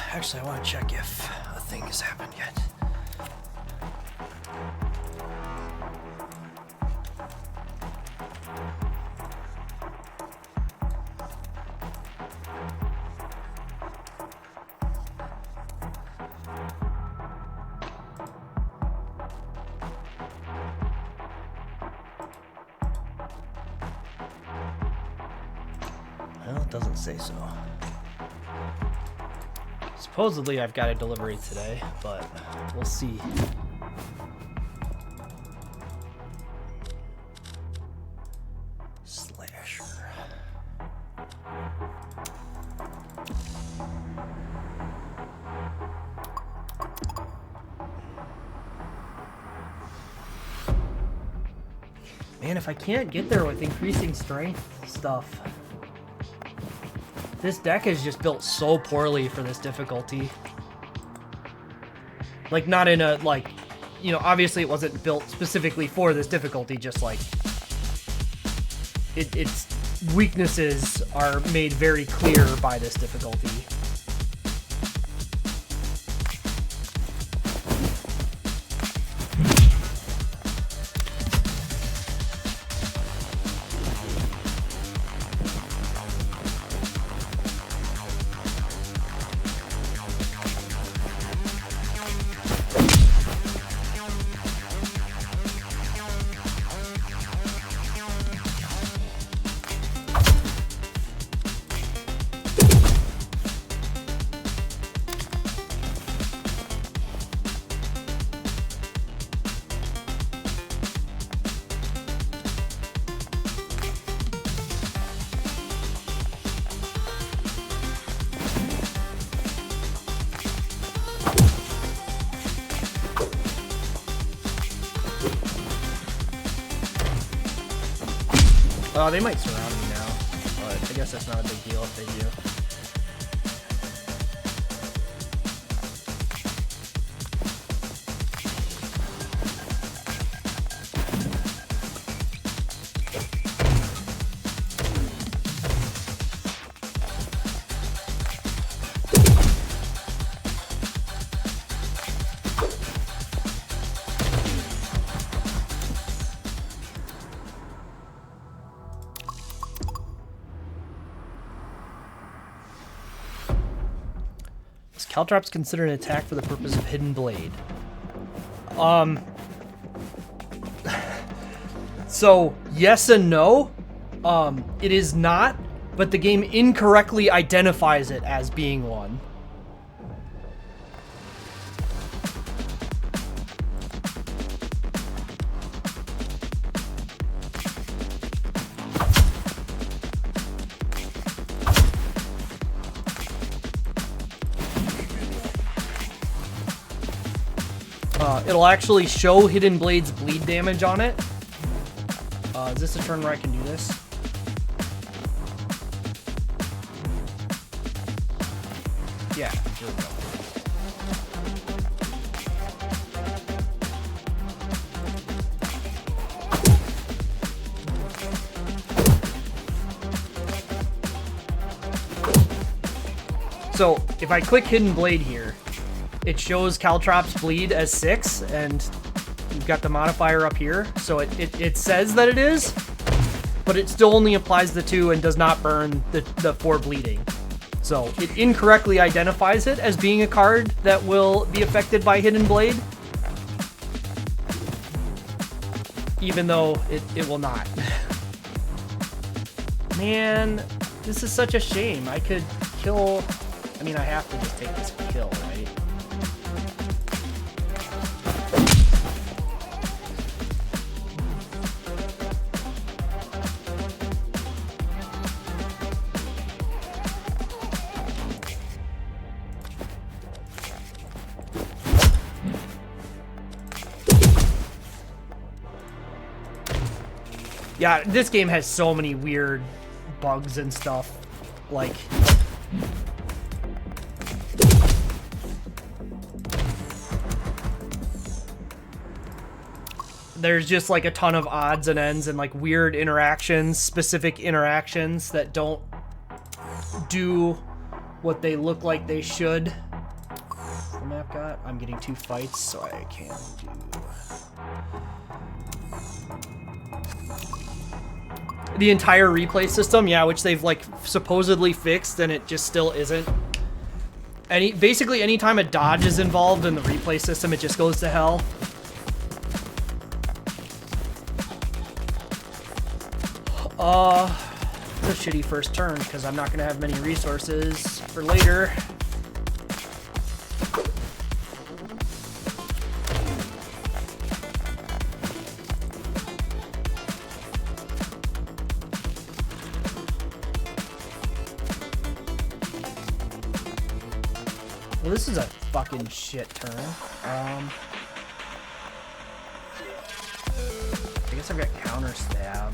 Actually, I want to check if a thing has happened yet. Well, it doesn't say so. Supposedly, I've got a delivery today, but we'll see. Slasher. Man, if I can't get there with increasing strength stuff. This deck is just built so poorly for this difficulty. Like, not in a, like, you know, obviously it wasn't built specifically for this difficulty, just like, its weaknesses are made very clear by this difficulty. They might surround me now, but I guess that's not a big deal if they do. Caltrops consider an attack for the purpose of Hidden Blade. So, yes and no. It is not, but the game incorrectly identifies it as being one. It'll actually show Hidden Blade's bleed damage on it. Is this a turn where I can do this? Yeah, here we go. So, if I click Hidden Blade here, it shows Caltrops bleed as 6, and you've got the modifier up here. So it says that it is, but it still only applies the 2 and does not burn the 4 bleeding. So it incorrectly identifies it as being a card that will be affected by Hidden Blade, even though it will not. Man, this is such a shame. I could kill... I mean, I have to just take this kill, right? Yeah, this game has so many weird bugs and stuff. Like... there's just like a ton of odds and ends and like weird interactions, specific interactions that don't do what they look like they should. The map got. I'm getting 2 fights, so I can't do. The entire replay system, yeah, which they've like supposedly fixed, and it just still isn't. Basically, anytime a dodge is involved in the replay system, it just goes to hell. It's a shitty first turn because I'm not gonna have many resources for later. Well, this is a fucking shit turn. I guess I've got counter stab.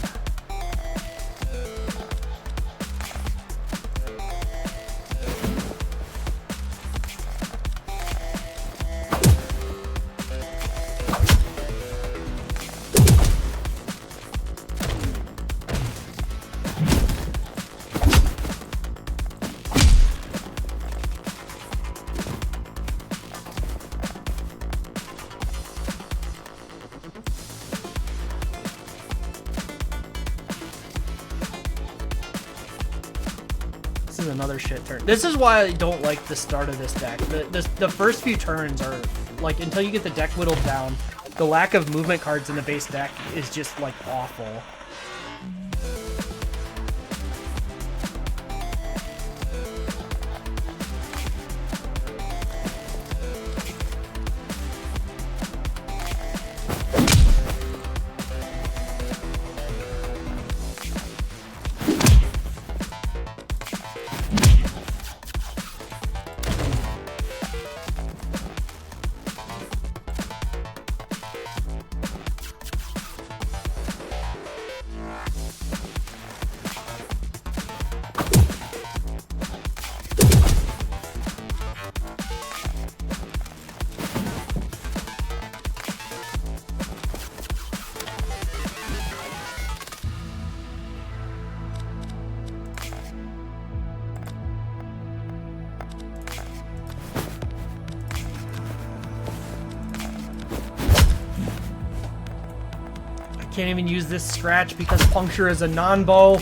Another shit turn. This is why I don't like the start of this deck. The first few turns are like, until you get the deck whittled down, the lack of movement cards in the base deck is just like awful. Can't even use this scratch because Puncture is a non-bow.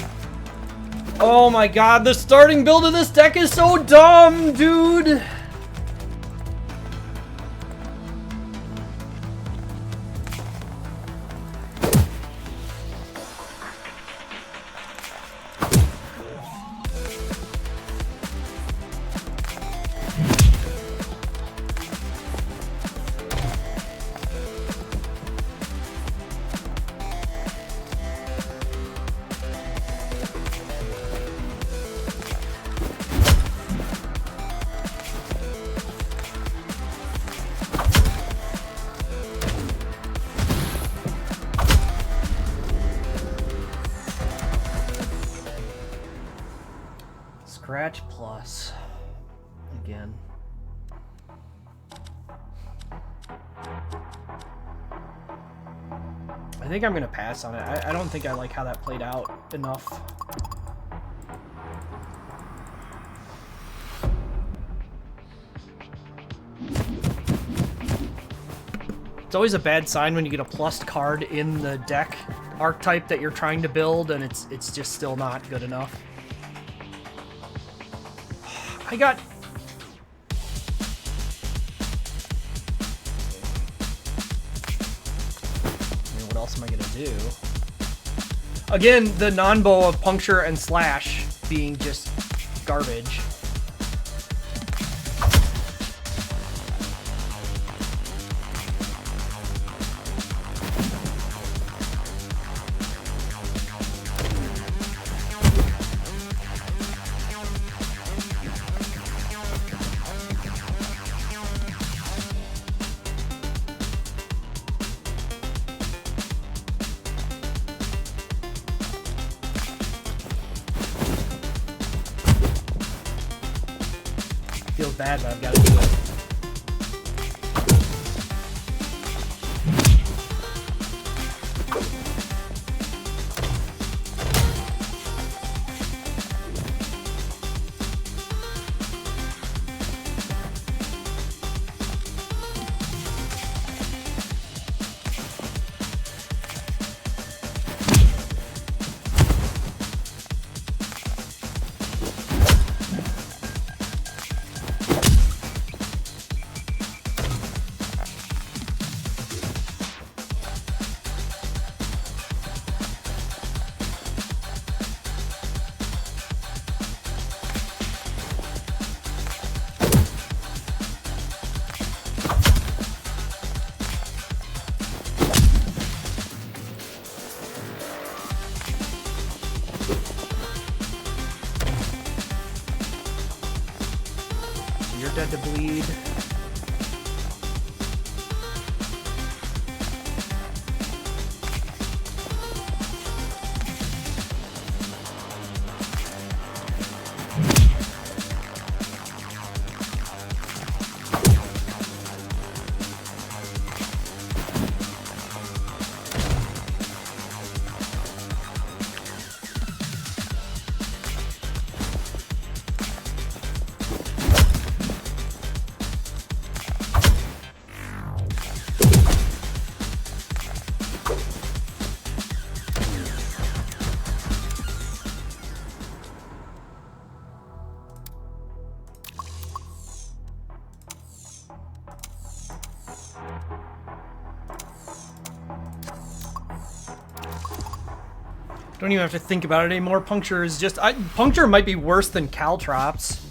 Oh my god, the starting build of this deck is so dumb, dude! Scratch plus. Again. I think I'm gonna pass on it. I don't think I like how that played out enough. It's always a bad sign when you get a plus card in the deck archetype that you're trying to build, and it's just still not good enough. I got... what else am I gonna do? Again, the non-bow of Puncture and Slash being just garbage. Feels bad, but I've got to do it. to bleed. Don't even have to think about it anymore. Puncture is just... Puncture might be worse than Caltrops.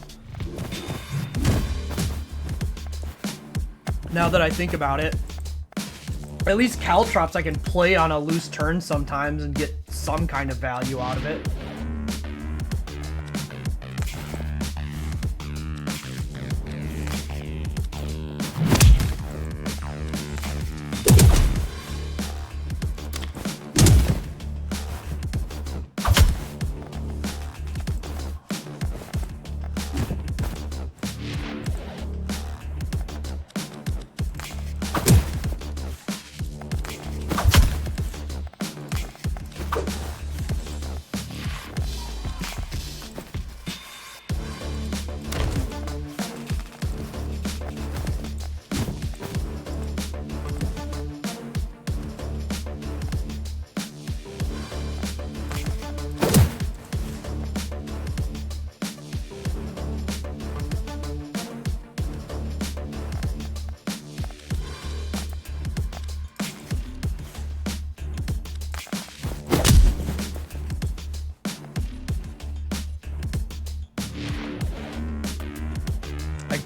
Now that I think about it. At least Caltrops I can play on a loose turn sometimes and get some kind of value out of it.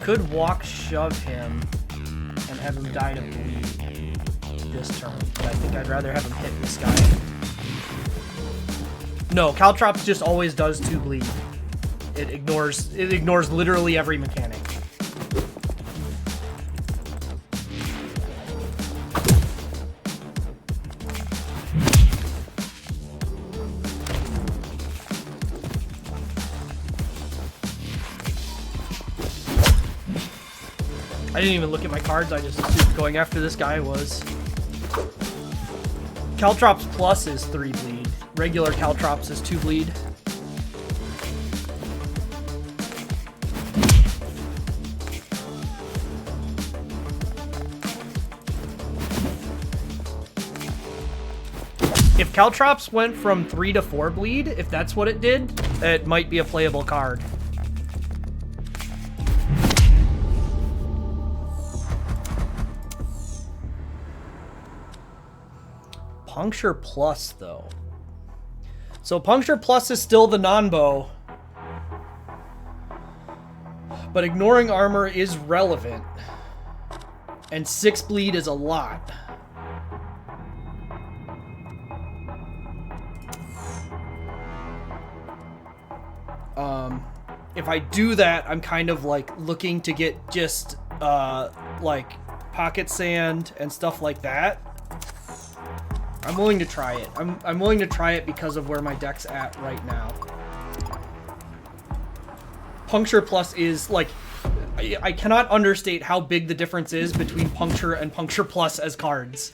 Could walk shove him and have him die to bleed this turn, but I think I'd rather have him hit this guy. No, Caltrops just always does 2 bleed. It ignores literally every mechanic. I didn't even look at my cards, I just assumed going after this guy was... Caltrops Plus is 3 bleed. Regular Caltrops is 2 bleed. If Caltrops went from 3 to 4 bleed, if that's what it did, it might be a playable card. Puncture Plus, though. So Puncture Plus is still the non-bow. But ignoring armor is relevant. And 6 bleed is a lot. If I do that, I'm kind of like looking to get just like pocket sand and stuff like that. I'm willing to try it. I'm willing to try it because of where my deck's at right now. Puncture Plus is like... I cannot understate how big the difference is between Puncture and Puncture Plus as cards.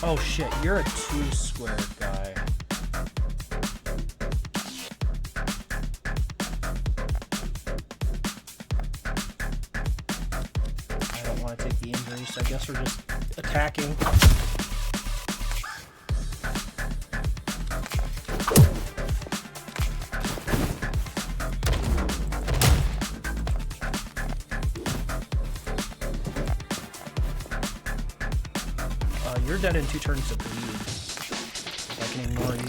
Oh shit, you're a 2-square guy. guess we're just attacking. You're dead in 2 turns to bleed. So I can ignore you.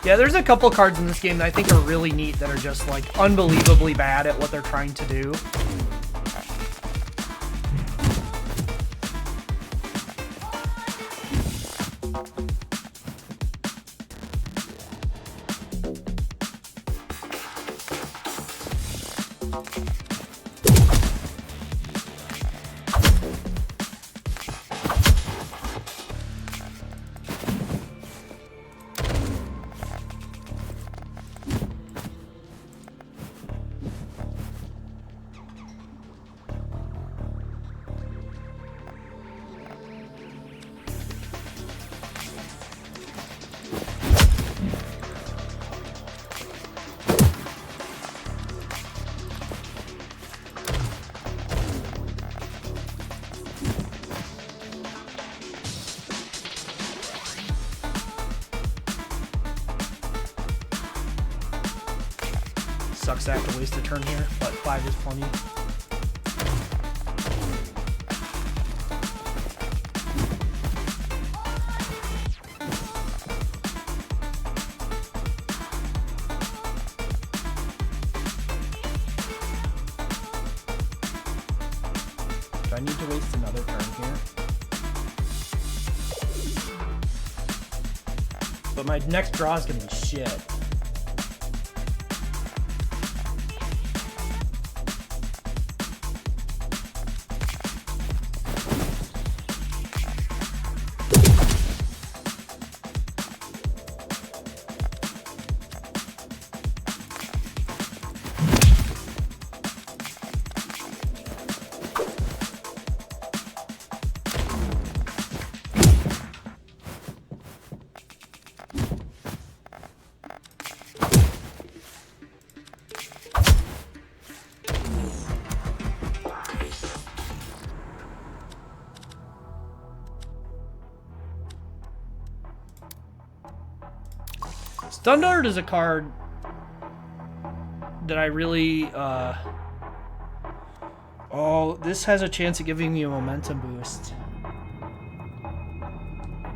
Yeah, there's a couple cards in this game that I think are really neat that are just like unbelievably bad at what they're trying to do. Sucks to have to waste a turn here, but 5 is plenty. Do I need to waste another turn here? But my next draw is gonna be shit. Stundard is a card that I really, oh, this has a chance of giving me a momentum boost.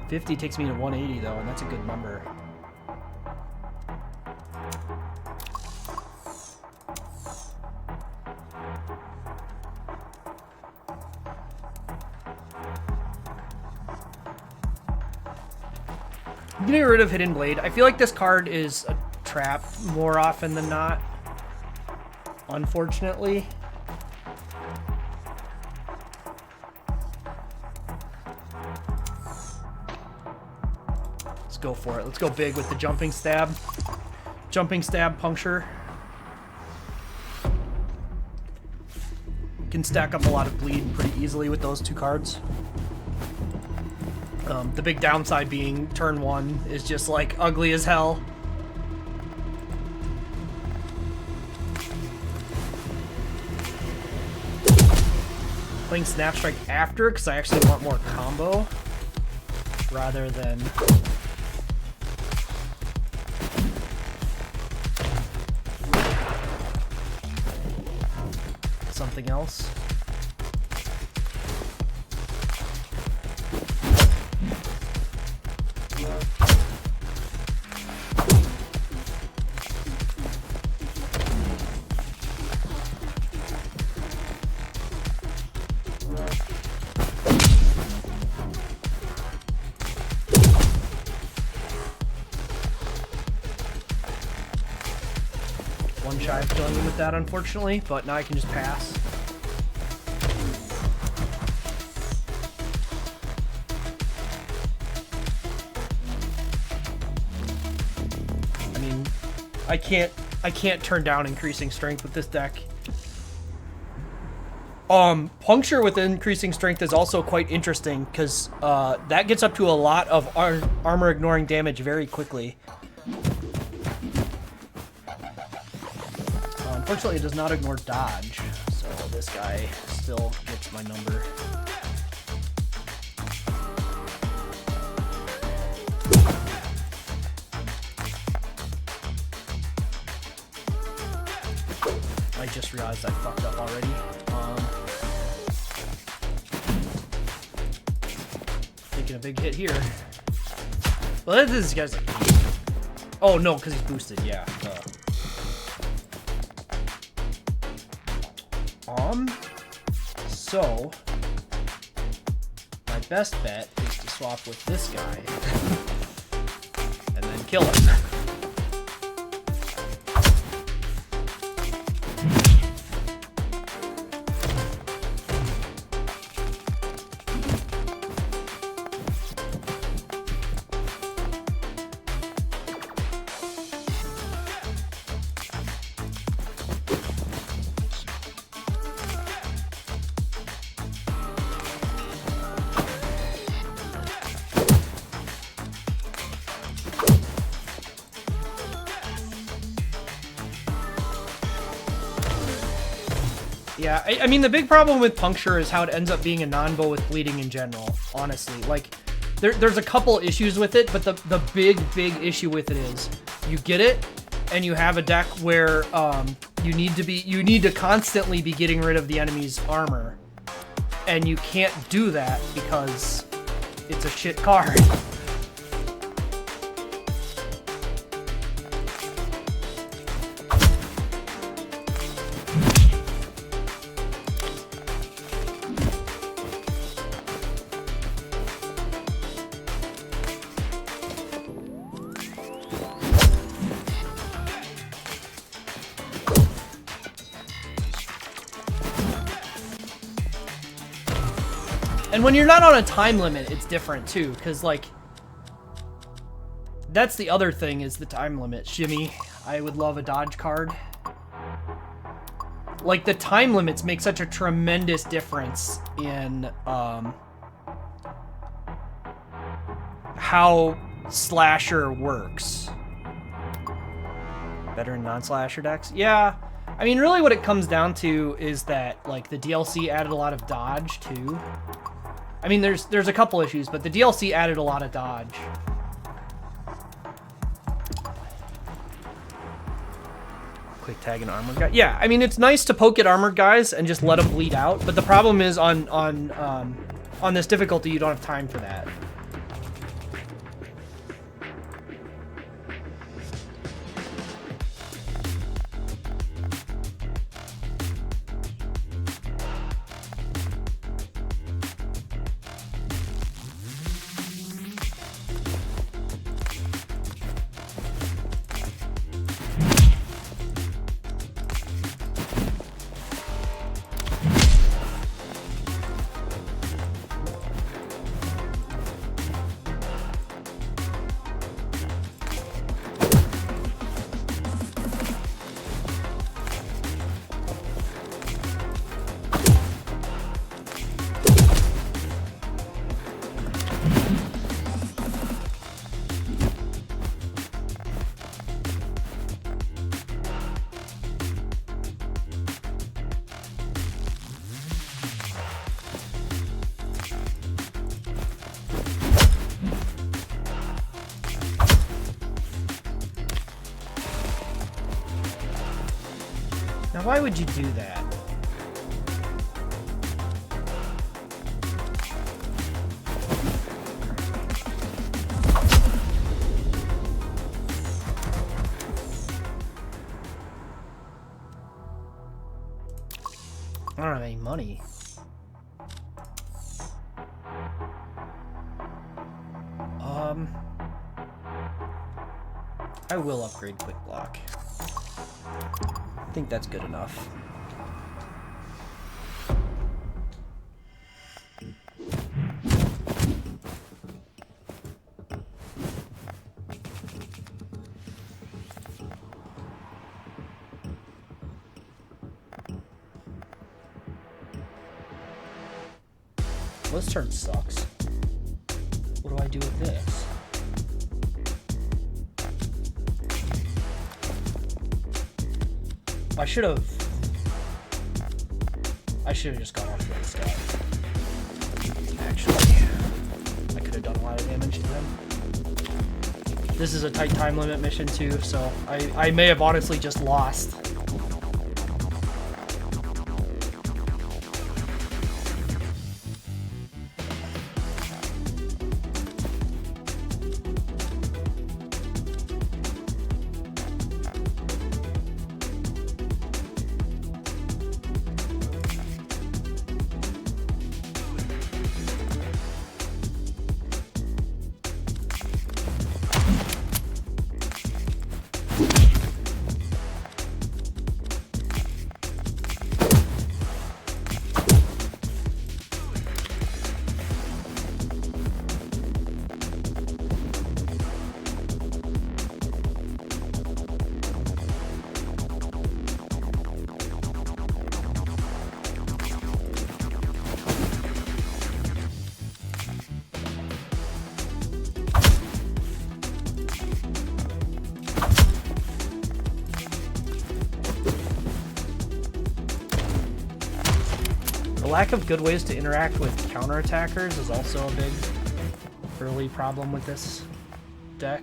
50 takes me to 180 though, and that's a good number. Getting rid of Hidden Blade. I feel like this card is a trap more often than not, unfortunately. Let's go for it. Let's go big with the Jumping Stab. Jumping Stab Puncture. Can stack up a lot of bleed pretty easily with those 2 cards. The big downside being turn 1 is just like ugly as hell. Playing Snap Strike after because I actually want more combo rather than something else. One shy of killing him with that, unfortunately, but now I can just pass. I mean, I can't turn down increasing strength with this deck. Puncture with increasing strength is also quite interesting because that gets up to a lot of armor ignoring damage very quickly. Unfortunately, it does not ignore dodge, so this guy still gets my number. I just realized I fucked up already. Taking a big hit here. Well, this guy's like... Oh, no, because he's boosted, yeah. So... my best bet is to swap with this guy. And then kill him. Yeah, I mean, the big problem with Puncture is how it ends up being a non-bow with bleeding in general, honestly. Like, there's a couple issues with it, but the big issue with it is you get it, and you have a deck where you need to constantly be getting rid of the enemy's armor, and you can't do that because it's a shit card. And when you're not on a time limit, it's different too, because like, that's the other thing is the time limit. Shimmy, I would love a dodge card. Like, the time limits make such a tremendous difference in how Slasher works. Better in non-Slasher decks? Yeah. I mean, really what it comes down to is that, like, the DLC added a lot of dodge too. I mean, there's a couple issues, but the DLC added a lot of dodge. Quick tag an armored guy. Yeah, I mean, it's nice to poke at armored guys and just let them bleed out, but the problem is on this difficulty, you don't have time for that. Now, why would you do that? I don't have any money. I will upgrade Quick Block. I think that's good enough. Well, this turn sucks. What do I do with this? I should have... I should have just gone after this guy. Actually, I could have done a lot of damage to him. This is a tight time limit mission too, so I may have honestly just lost. Lack of good ways to interact with counterattackers is also a big early problem with this deck.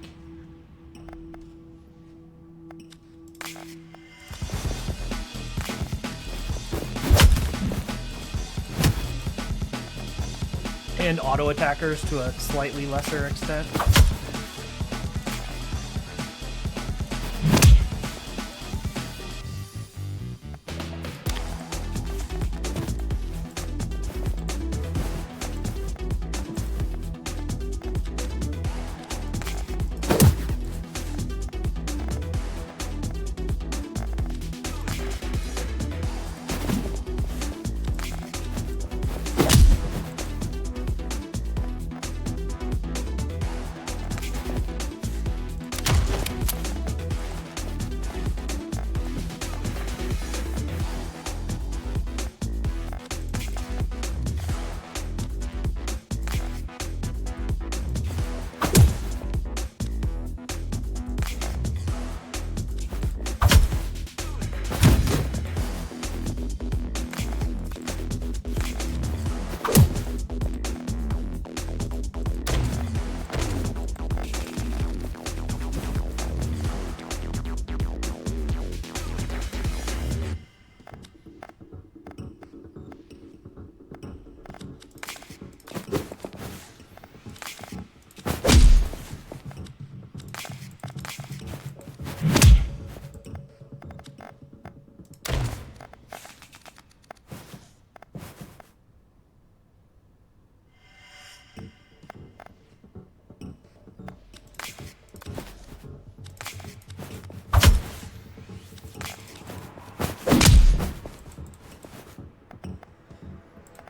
And auto attackers to a slightly lesser extent.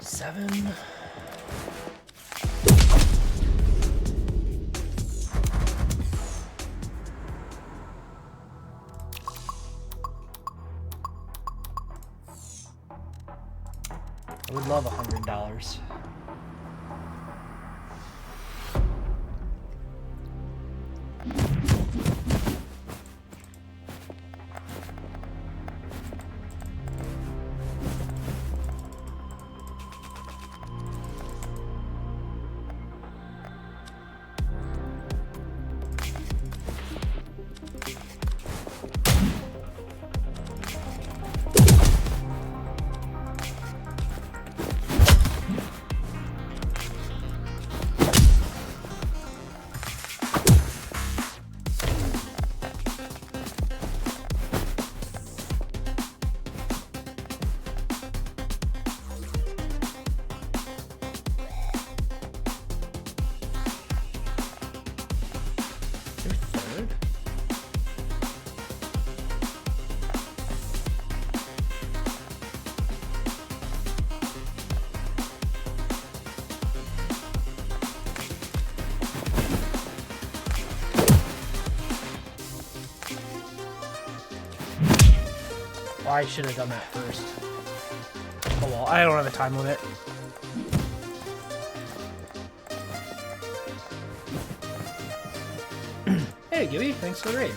Seven. I would love $100. I should have done that first. Oh well, I don't have a time limit. Hey Gibby, thanks for the raid.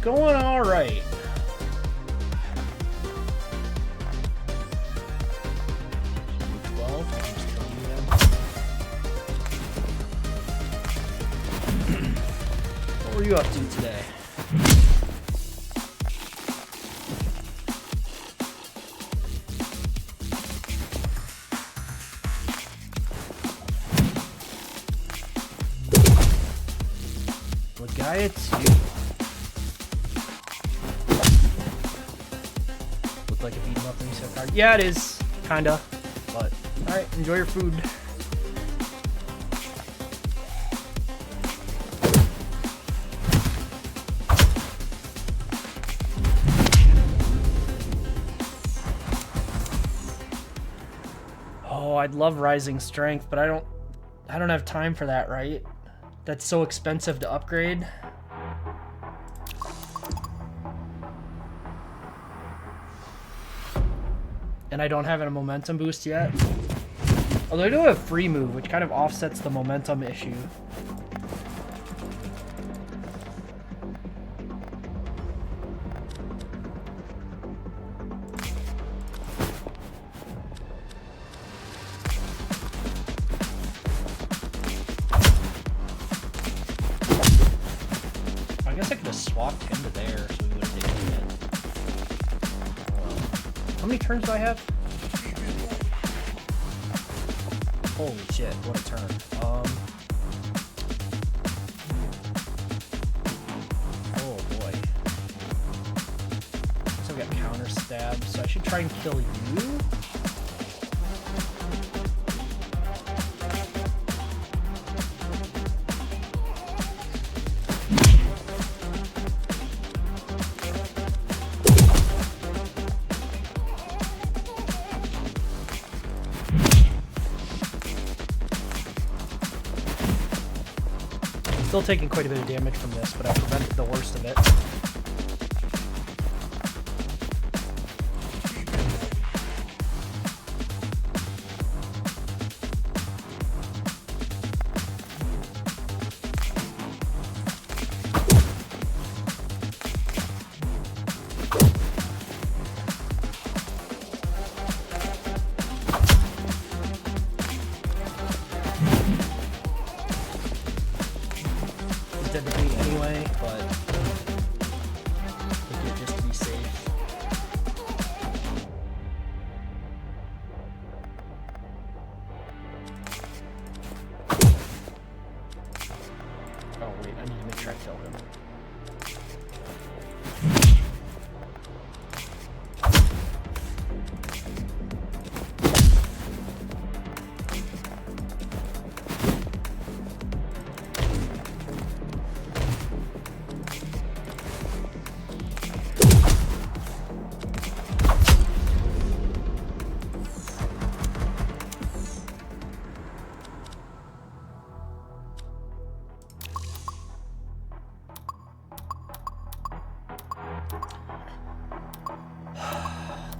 Going alright. are you up to today? Gaia 2. Look like a beat 'em up reset card. Yeah, it is. Kinda. But, alright, enjoy your food. Oh, I'd love Rising Strength, but I don't have time for that, right? That's so expensive to upgrade. And I don't have a momentum boost yet. Although I do have a free move, which kind of offsets the momentum issue. I guess I could have swapped him to there so we would have taken a hit. How many turns do I have? Holy shit, what a turn. Oh boy. So I've got counter stab, so I should try and kill you. Still taking quite a bit of damage from this, but I prevented the worst of it. Anyway, but I did just to be safe. Oh wait, I need to make sure I kill him.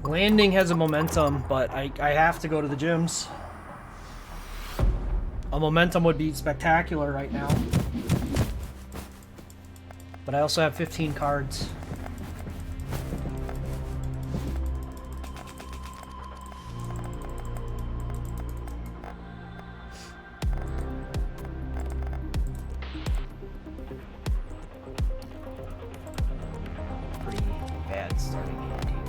Landing has a momentum, but I have to go to the gyms. A momentum would be spectacular right now. But I also have 15 cards. Pretty bad starting hand here.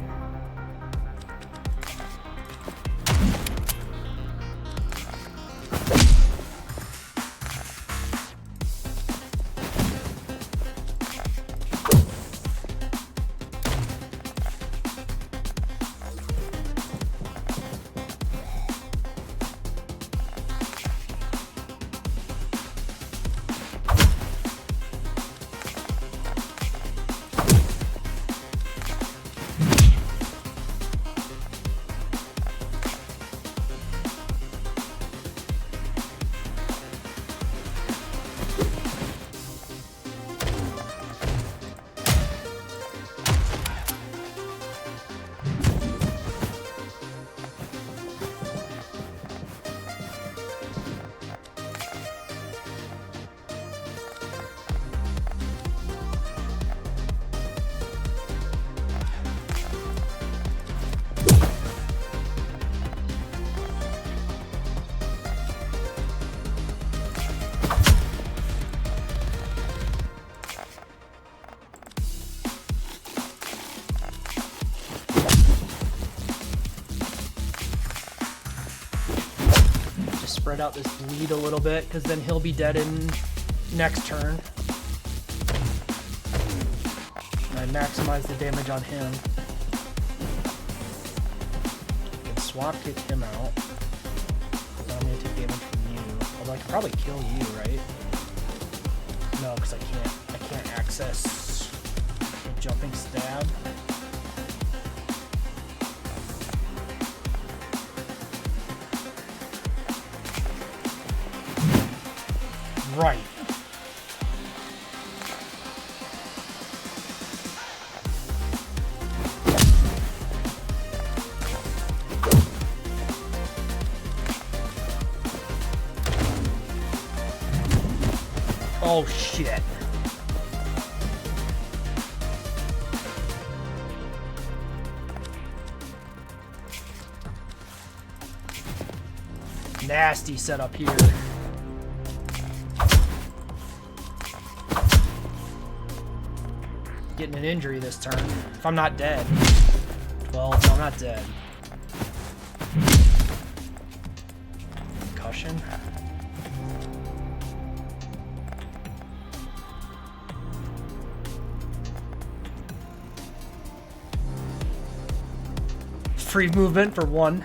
spread out this bleed a little bit, because then he'll be dead in next turn. And I maximize the damage on him. And swap kick him out. Now I'm gonna take damage from you. Although I can probably kill you, right? No, because I can't access the jumping stab. Right. Oh shit. Nasty setup here. Getting an injury this turn. If I'm not dead. Well, no, I'm not dead. Concussion. Free movement for 1.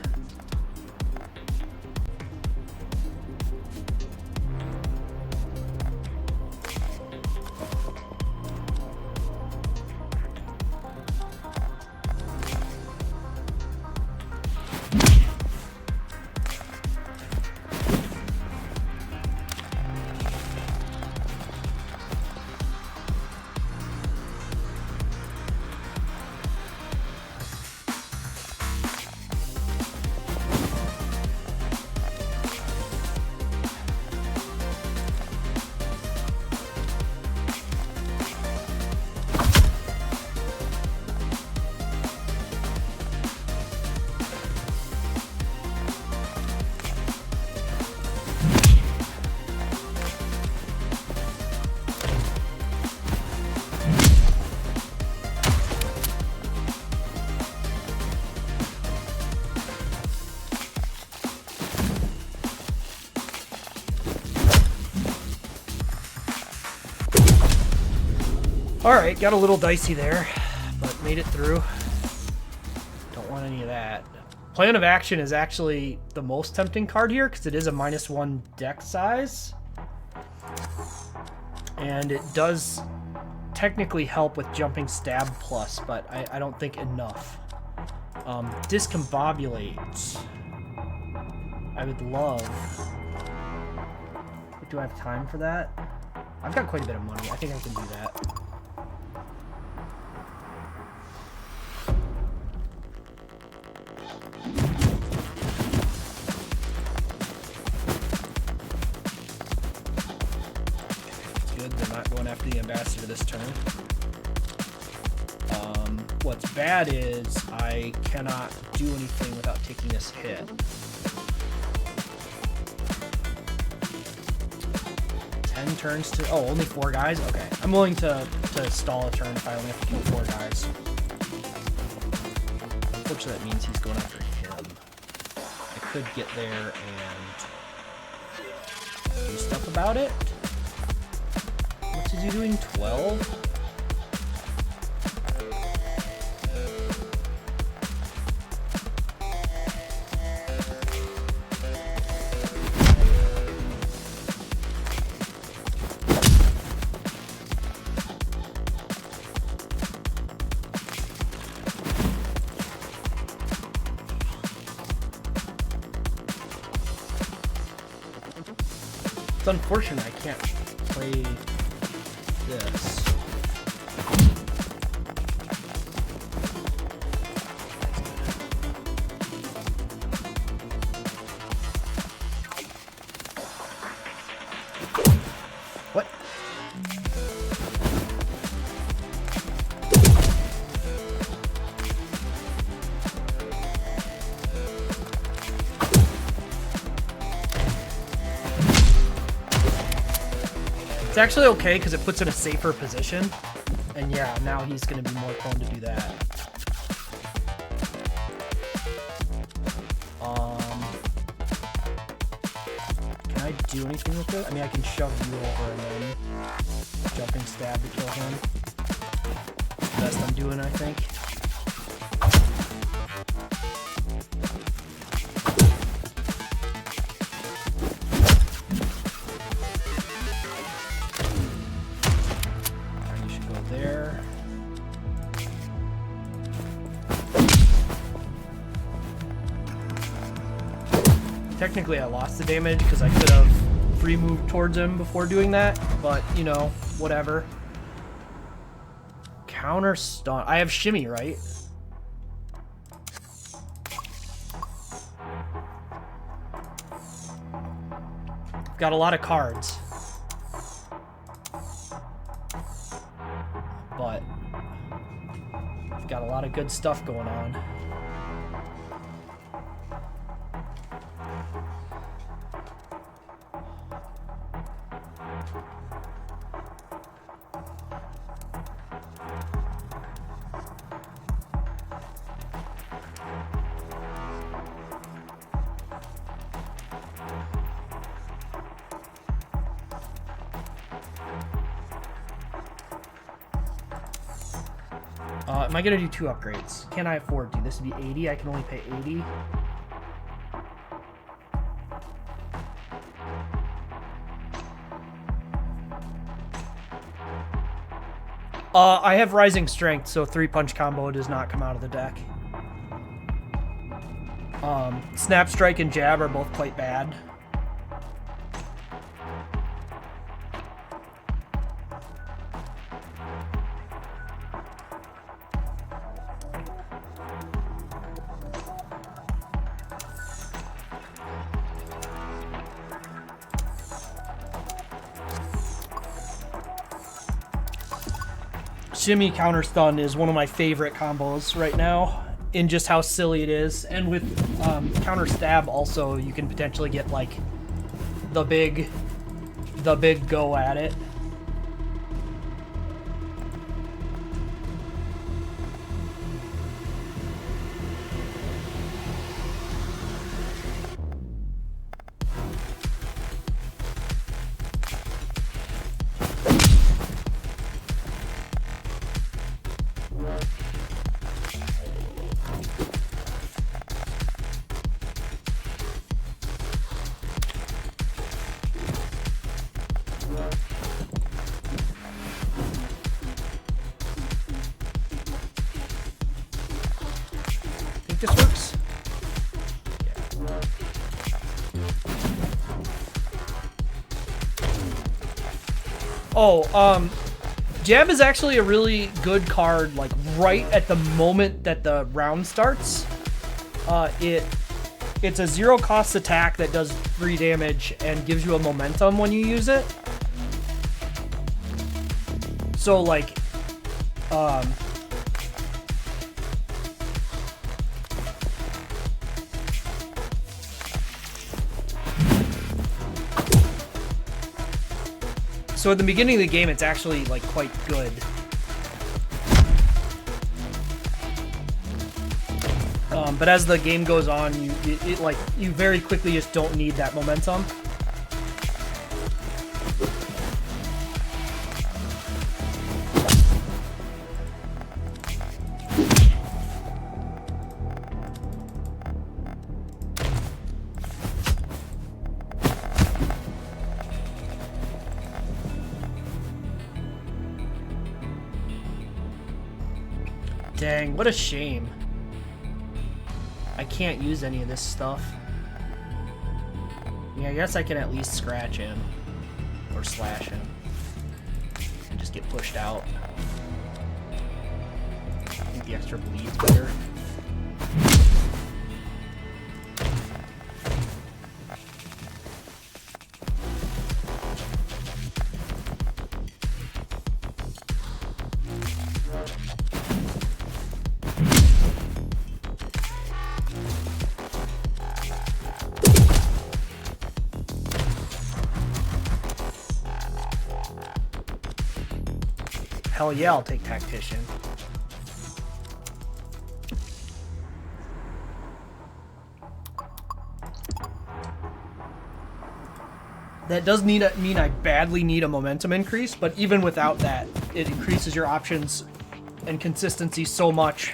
Alright, got a little dicey there, but made it through. Don't want any of that. Plan of Action is actually the most tempting card here, because it is a -1 deck size. And it does technically help with Jumping Stab Plus, but I don't think enough. Discombobulate. I would love... Do I have time for that? I've got quite a bit of money. I think I can do that. After the Ambassador this turn. What's bad is I cannot do anything without taking this hit. 10 turns to... Oh, only 4 guys? Okay. I'm willing to stall a turn if I only have to kill 4 guys. Unfortunately, that means he's going after him. I could get there and do stuff about it. Is he doing 12? It's unfortunate I can't play this. What? It's actually okay because it puts in a safer position. And yeah, now he's going to be more prone to do that. do anything with it. I mean, I can shove you over and then jumping stab to kill him. Best I'm doing, I think. You should go there. Technically, I lost the damage because I could have free moved towards him before doing that, but you know, whatever. Counter stun. I have shimmy, right? Got a lot of cards. But I've got a lot of good stuff going on. Am I gonna do 2 upgrades? Can I afford to? This would be 80. I can only pay 80. I have Rising Strength, so 3-punch combo does not come out of the deck. Snap Strike and Jab are both quite bad. Shimmy counter stun is one of my favorite combos right now, in just how silly it is. And with counter stab also, you can potentially get like the big go at it. This works. Oh, Jab is actually a really good card, like right at the moment that the round starts. It's a 0-cost attack that does 3 damage and gives you a momentum when you use it. So like, so at the beginning of the game, it's actually like quite good. But as the game goes on, you very quickly just don't need that momentum. Dang, what a shame. I can't use any of this stuff. Yeah, I guess I can at least scratch him. Or slash him. And just get pushed out. I think the extra bleed's better. Hell yeah, I'll take Tactician. That does mean I badly need a momentum increase, but even without that, it increases your options and consistency so much.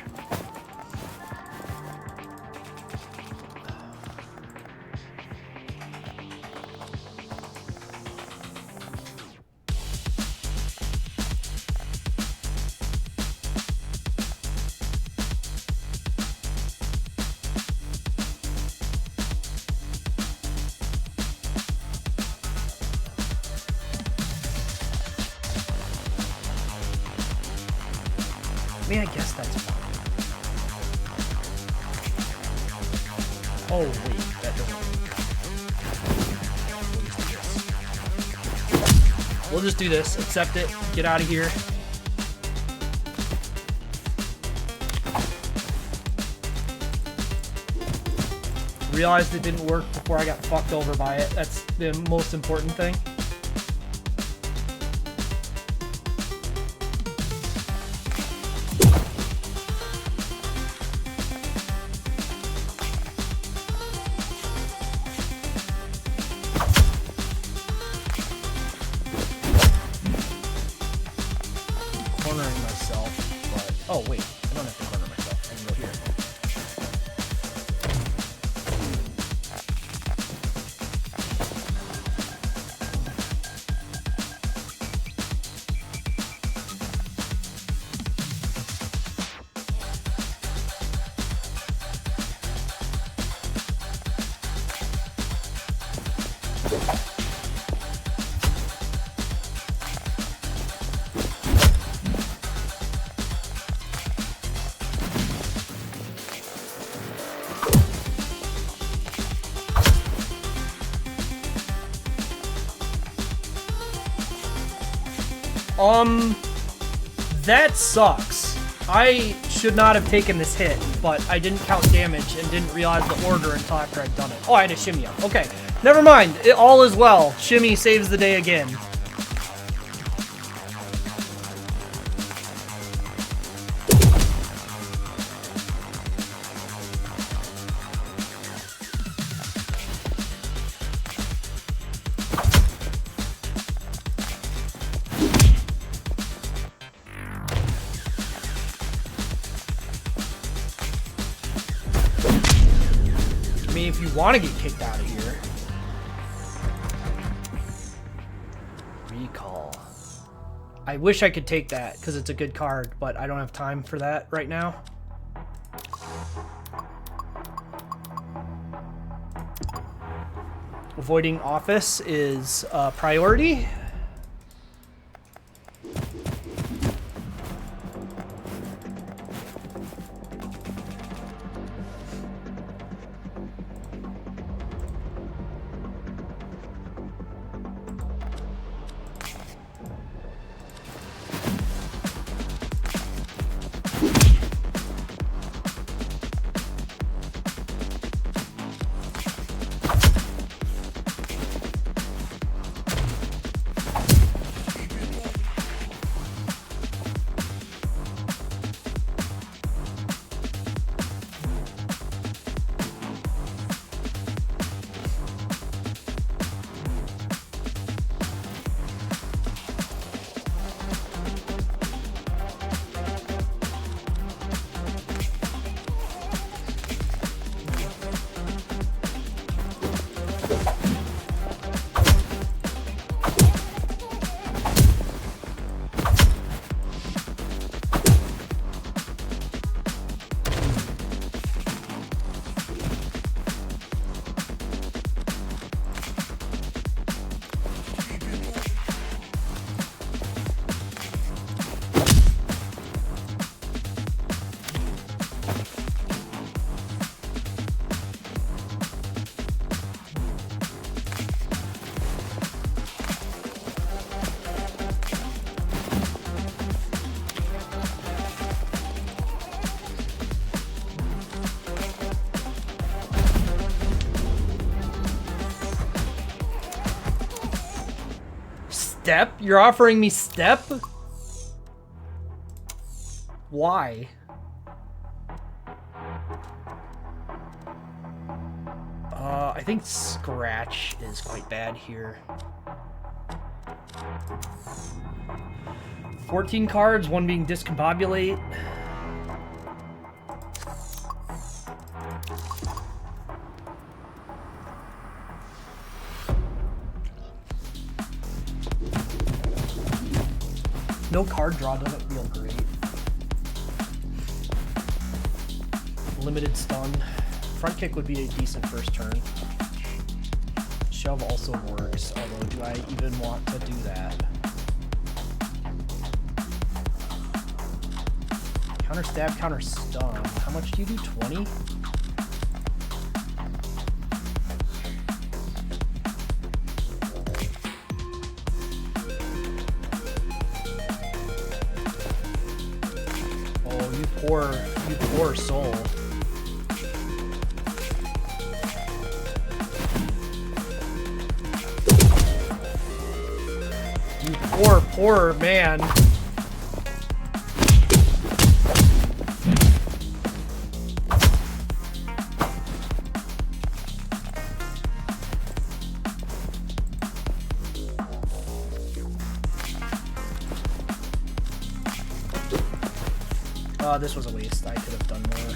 I mean, I guess that's fine. Oh, wait, that doesn't work. We'll just do this. Accept it. Get out of here. Realized it didn't work before I got fucked over by it. That's the most important thing. Cornering myself, but oh wait, I don't have to corner myself. I can go here. That sucks. I should not have taken this hit, but I didn't count damage and didn't realize the order until after I'd done it. Oh, I had a shimmy up. Okay, never mind. All is well. Shimmy saves the day again. If you want to get kicked out of here. Recall. I wish I could take that because it's a good card, but I don't have time for that right now. Avoiding office is a priority. Step? You're offering me step? Why? I think Scratch is quite bad here. 14 cards, one being Discombobulate. No card draw doesn't feel great. Limited stun. Front kick would be a decent first turn. Shove also works, although do I even want to do that? Counter stab, counter stun. How much do you do? 20? Oh, you poor soul. You poor man. This was a waste. I could have done more.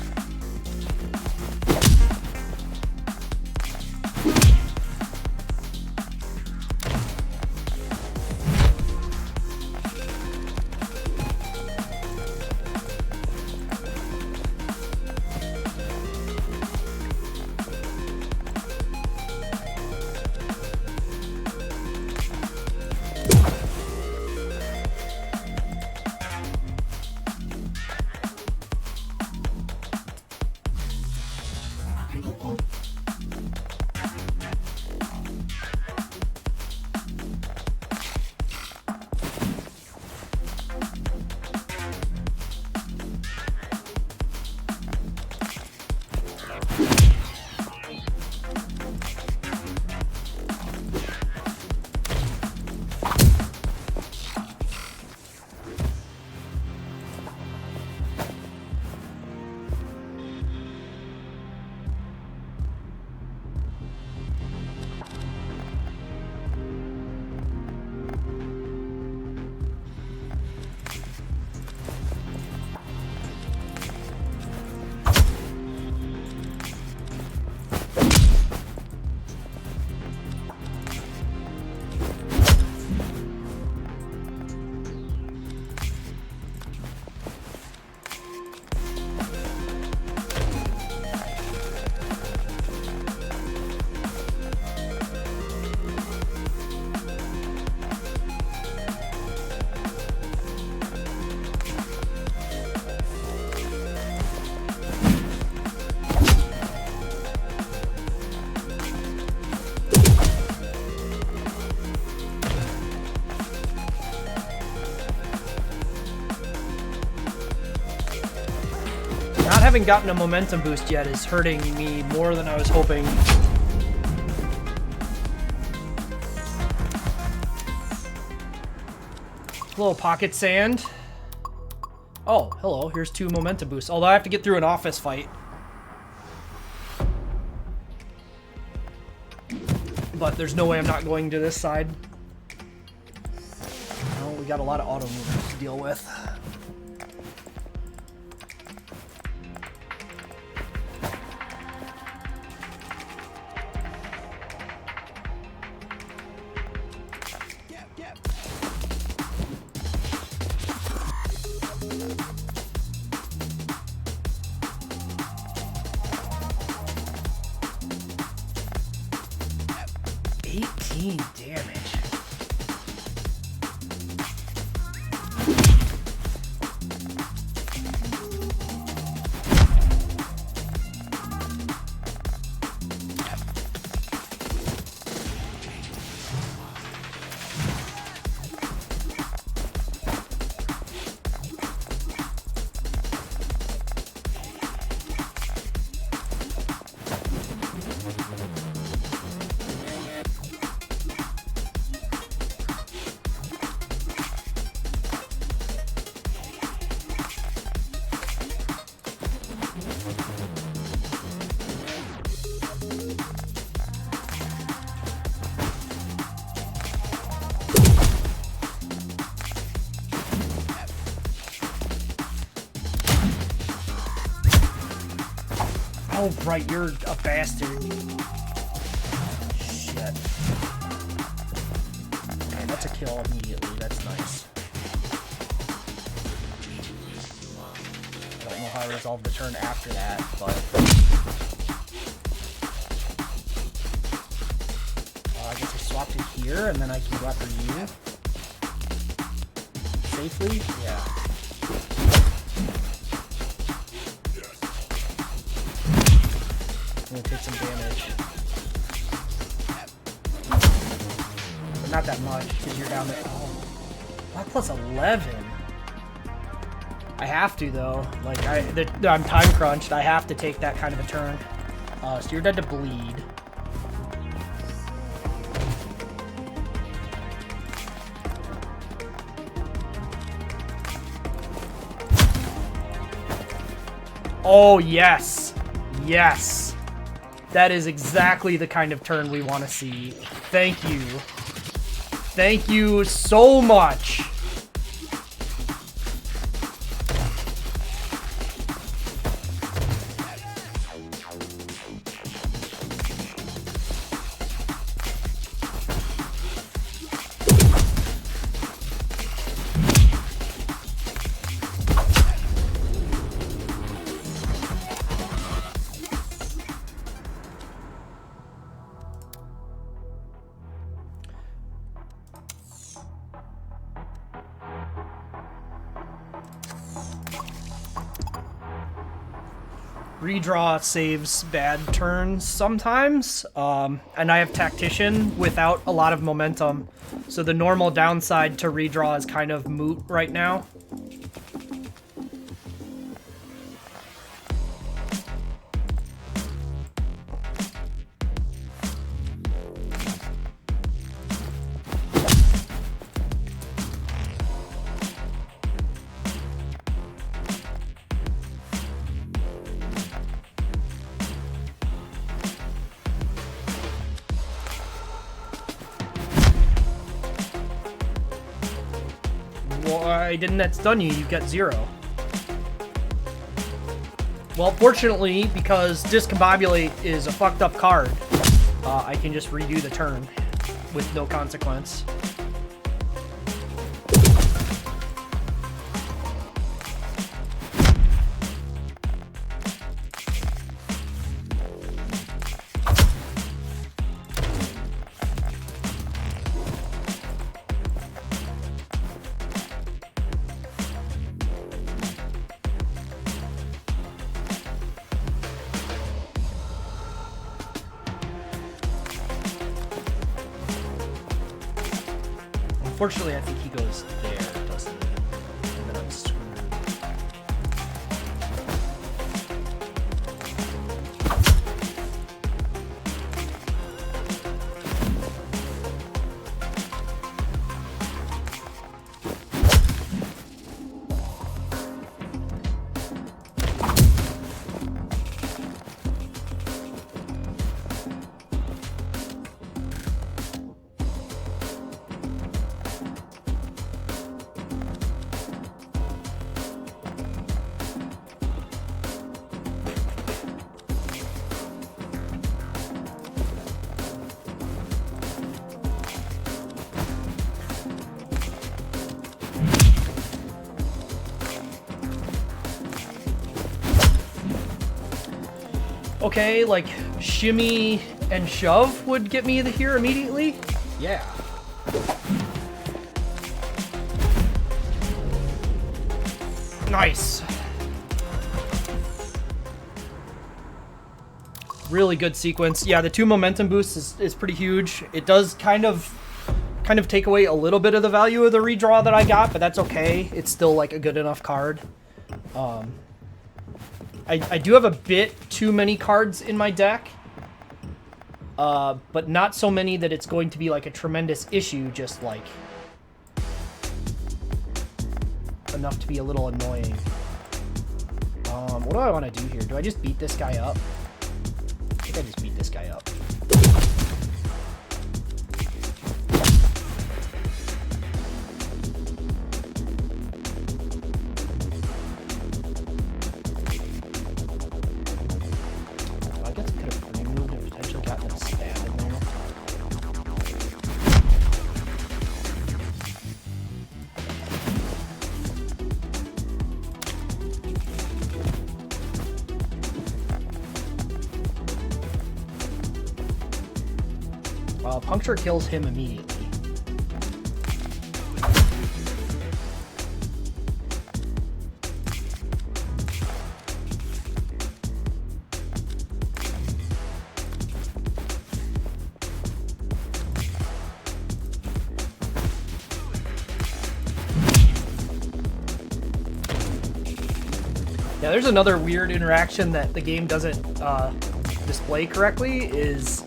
Having gotten a momentum boost yet is hurting me more than I was hoping. A little pocket sand. Oh, hello, here's 2 momentum boosts. Although I have to get through an office fight. But there's no way I'm not going to this side. Oh, we got a lot of auto movers to deal with. Oh, right, you're a bastard. Shit. Okay, that's a kill immediately. That's nice. I don't know how I resolve the turn after that, but... I guess I swapped it here, and then I can go after you. Safely? Yeah. I'm gonna take some damage. But not that much, because you're down there. Oh. That plus 11. I have to, though. Like, I'm time crunched. I have to take that kind of a turn. So you're dead to bleed. Oh, yes. Yes. That is exactly the kind of turn we want to see. Thank you. Thank you so much. Redraw saves bad turns sometimes, and I have Tactician without a lot of momentum, so the normal downside to redraw is kind of moot right now. Why didn't that stun you? You get 0. Well, fortunately, because Discombobulate is a fucked up card, I can just redo the turn with no consequence. Unfortunately, I think he goes there, doesn't he? And then I'm screwed. Okay, like, shimmy and shove would get me here immediately? Yeah. Nice. Really good sequence. Yeah, the 2 momentum boosts is pretty huge. It does kind of take away a little bit of the value of the redraw that I got, but that's okay. It's still, like, a good enough card. I do have a bit too many cards in my deck, but not so many that it's going to be like a tremendous issue, just like enough to be a little annoying. What do I want to do here? Do I just beat this guy up? I think I just beat this guy up. Puncture kills him immediately. Yeah, there's another weird interaction that the game doesn't display correctly is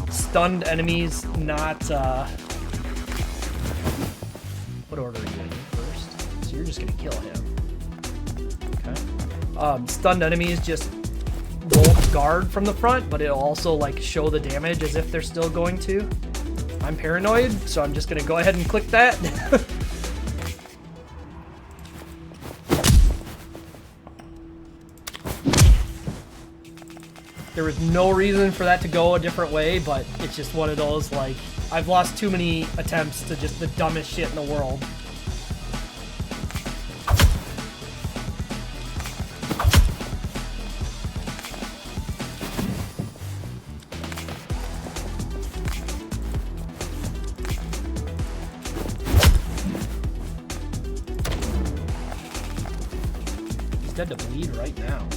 stunned enemies not... what order are you in first? So you're just gonna kill him. Okay. Stunned enemies just won't guard from the front, but it'll also like show the damage as if they're still going to. I'm paranoid, so I'm just gonna go ahead and click that. There was no reason for that to go a different way, but it's just one of those, like, I've lost too many attempts to just the dumbest shit in the world. He's dead to bleed right now.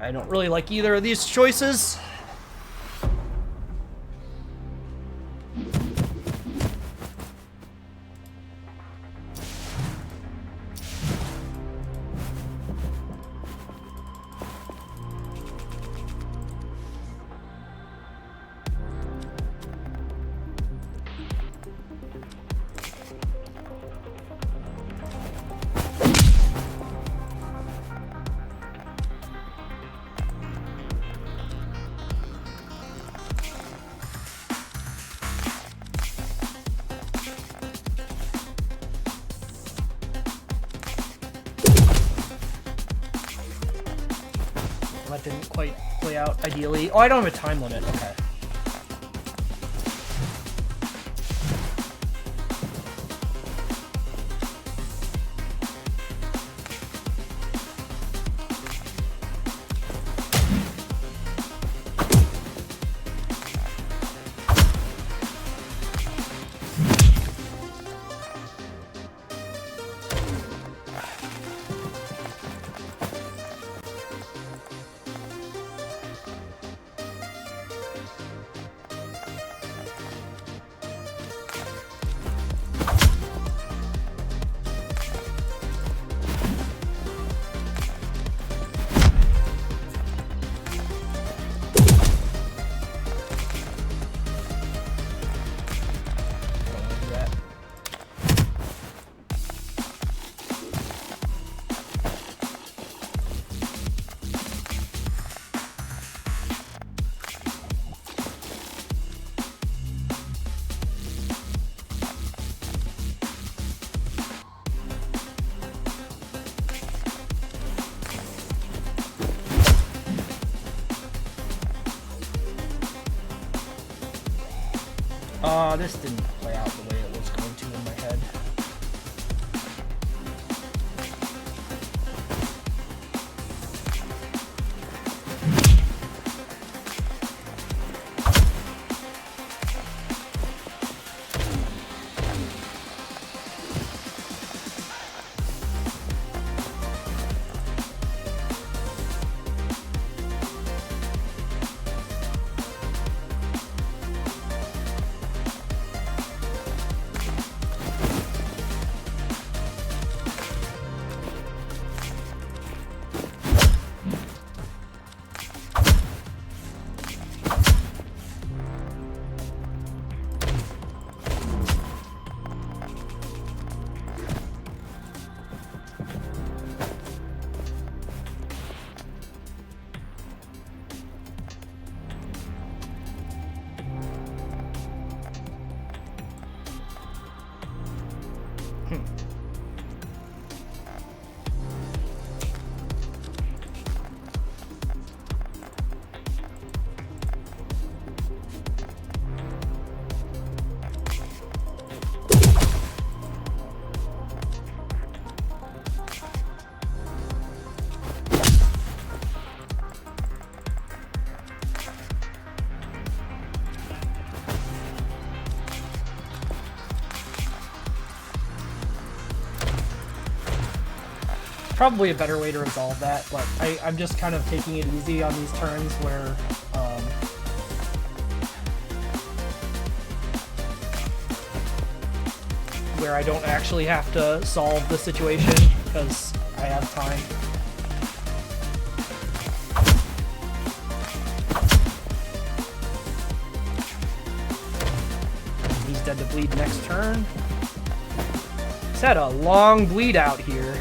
I don't really like either of these choices. That didn't quite play out ideally. Oh, I don't have a time limit. Okay. This didn't play out the way it was going to in my head. probably a better way to resolve that, but I'm just kind of taking it easy on these turns where I don't actually have to solve the situation because I have time. He's dead to bleed next turn. He's had a long bleed out here.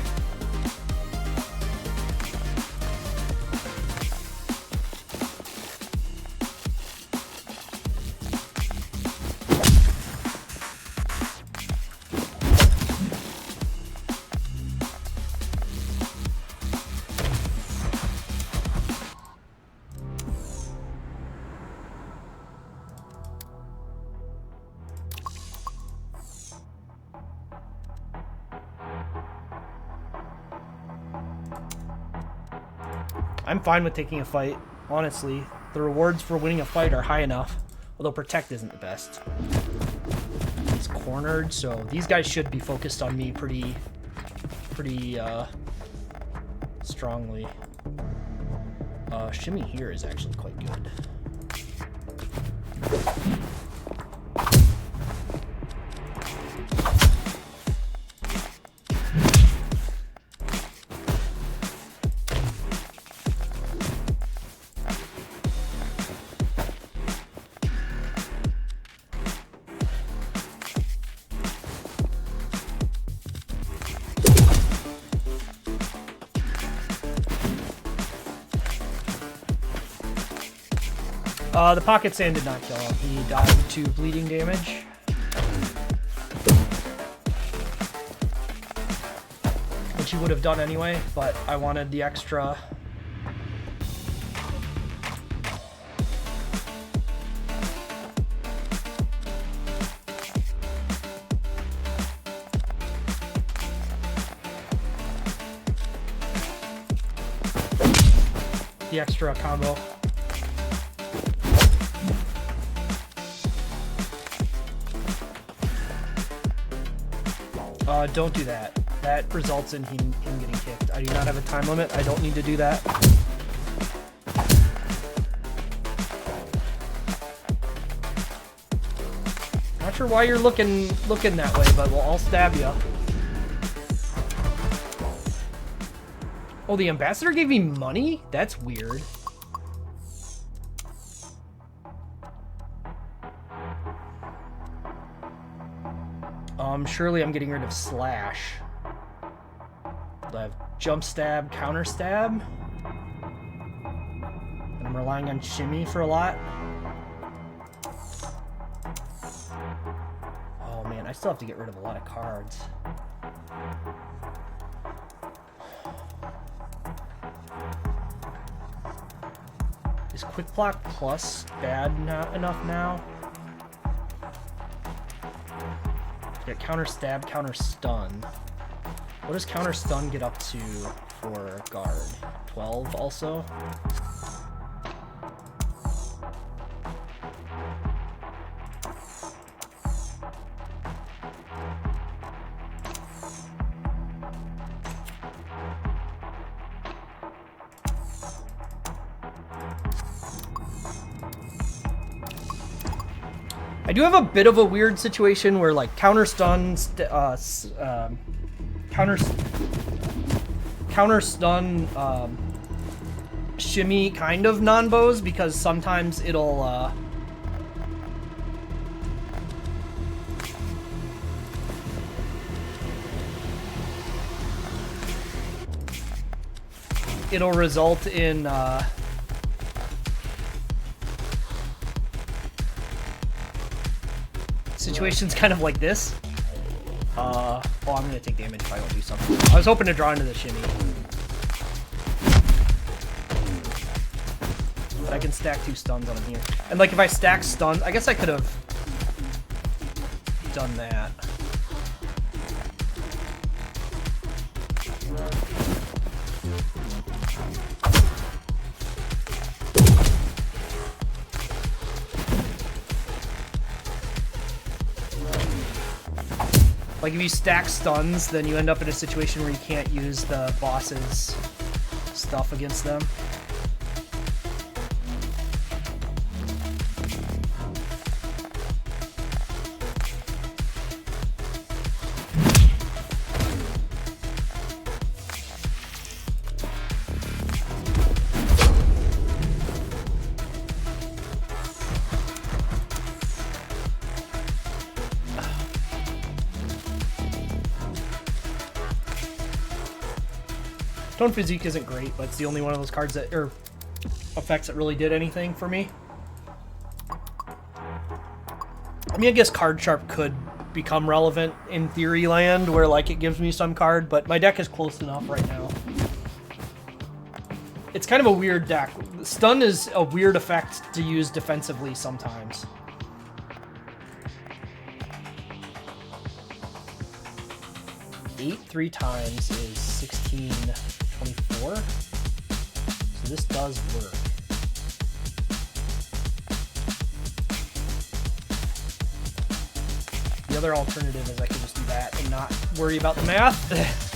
I'm fine with taking a fight, honestly. The rewards for winning a fight are high enough, although Protect isn't the best. He's cornered, so these guys should be focused on me pretty strongly. Shimmy here is actually quite good. The Pocket Sand did not kill him. He died to bleeding damage. Which he would have done anyway, but I wanted the extra. The extra combo. Don't do that. That results in him getting kicked. I do not have a time limit. I don't need to do that. Not sure why you're looking that way, but I'll stab you. Oh, the ambassador gave me money? That's weird. Surely I'm getting rid of Slash. I have Jump Stab, Counter Stab. And I'm relying on Shimmy for a lot. Oh man, I still have to get rid of a lot of cards. Is Quick Block Plus bad enough now? Get Counter Stab, Counter Stun. What does Counter Stun get up to for guard? 12 also? I do have a bit of a weird situation where like counter stun, shimmy kind of non-bows because sometimes it'll result in situations kind of like this. Oh, I'm gonna take damage if I don't do something. I was hoping to draw into the shimmy. But I can stack 2 stuns on him here. And like if I stack stuns, I guess I could have done that. Like if you stack stuns, then you end up in a situation where you can't use the boss's stuff against them. Tone Physique isn't great, but it's the only one of those cards that, or effects that really did anything for me. I mean, I guess Card Sharp could become relevant in Theory Land, where like it gives me some card, but my deck is close enough right now. It's kind of a weird deck. Stun is a weird effect to use defensively sometimes. Eight 3 times is 16, 24. So this does work. The other alternative is I could just do that and not worry about the math.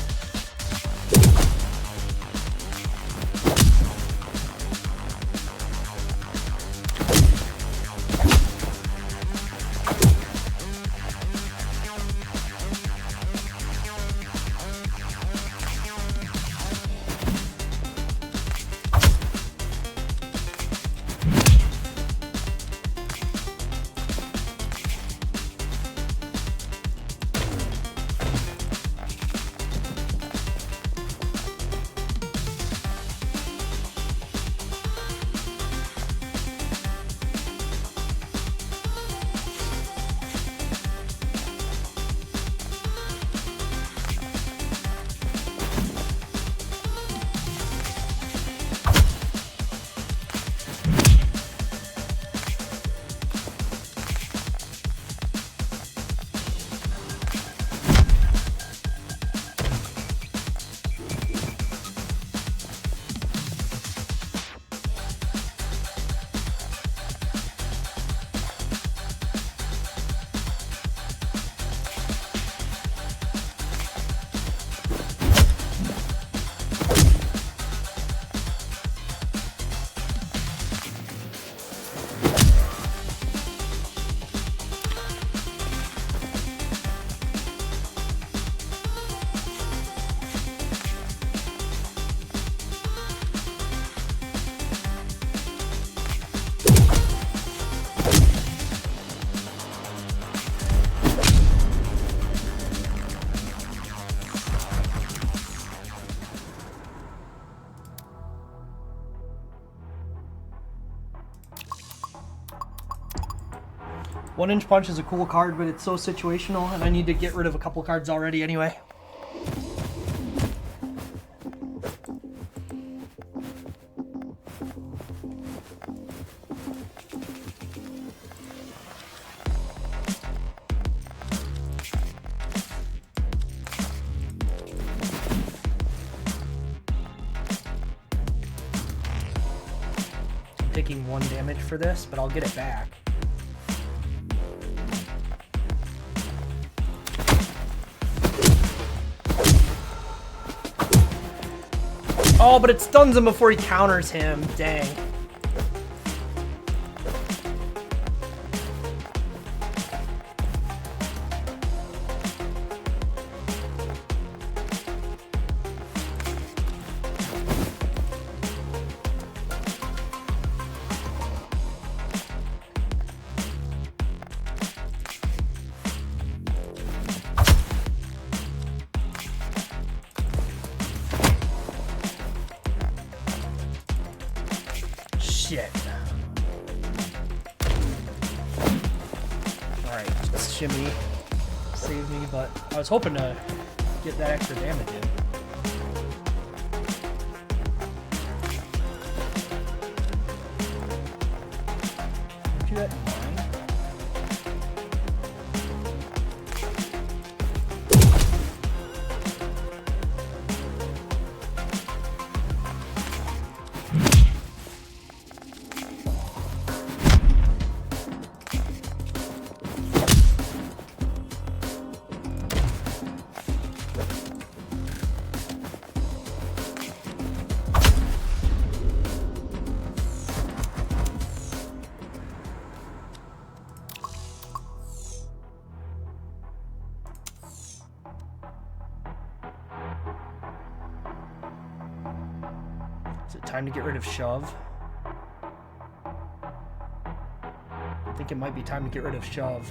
One Inch Punch is a cool card, but it's so situational, and I need to get rid of a couple cards already anyway. I'm taking 1 damage for this, but I'll get it back. Oh, but it stuns him before he counters him. Dang. Shit. Alright, just shimmy. Save me, but I was hoping to get that extra damage in. Do that in mind. time to get rid of shove. I think it might be time to get rid of shove.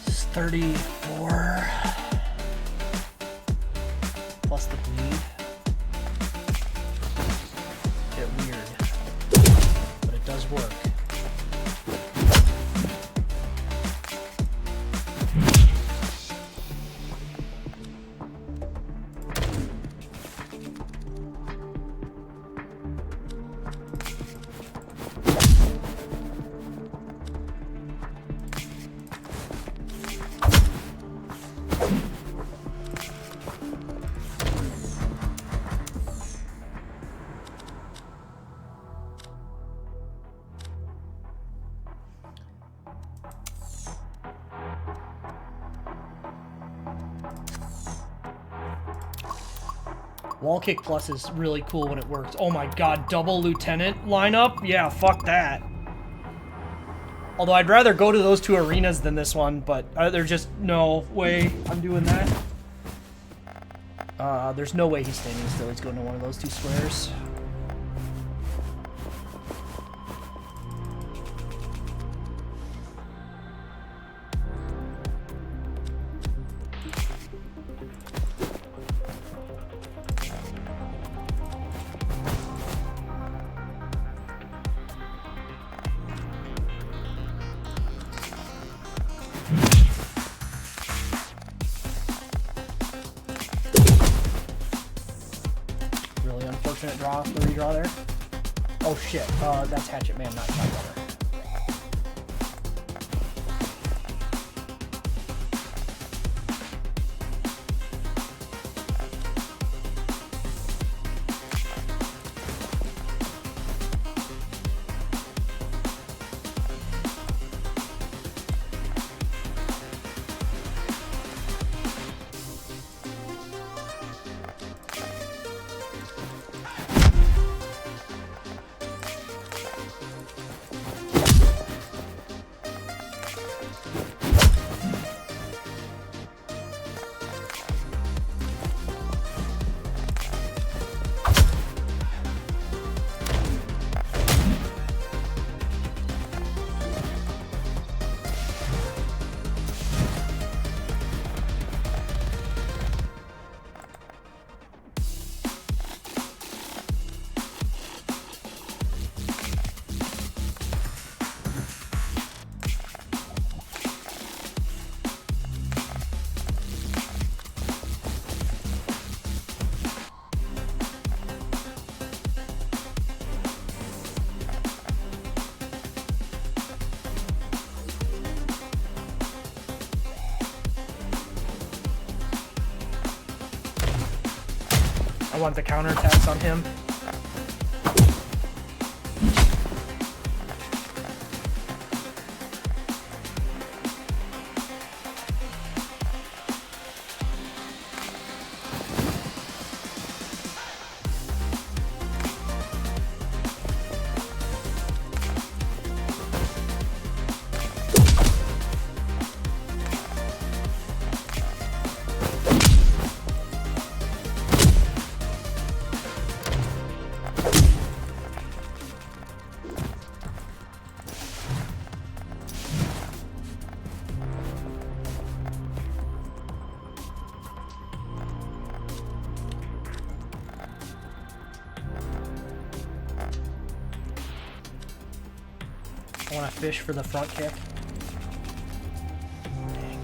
It's 34 plus the bleed. Get weird, but it does work. Wall kick plus is really cool when it works. Oh my god, double lieutenant lineup? Yeah, fuck that. Although I'd rather go to those two arenas than this one, but there's just no way I'm doing that. There's no way he's standing still. He's going to one of those two squares. Really unfortunate draw, the redraw there. Oh shit, that's Hatchet Man, not Shotgunner. I want the counterattacks on him. I want to fish for the front kick. Dang.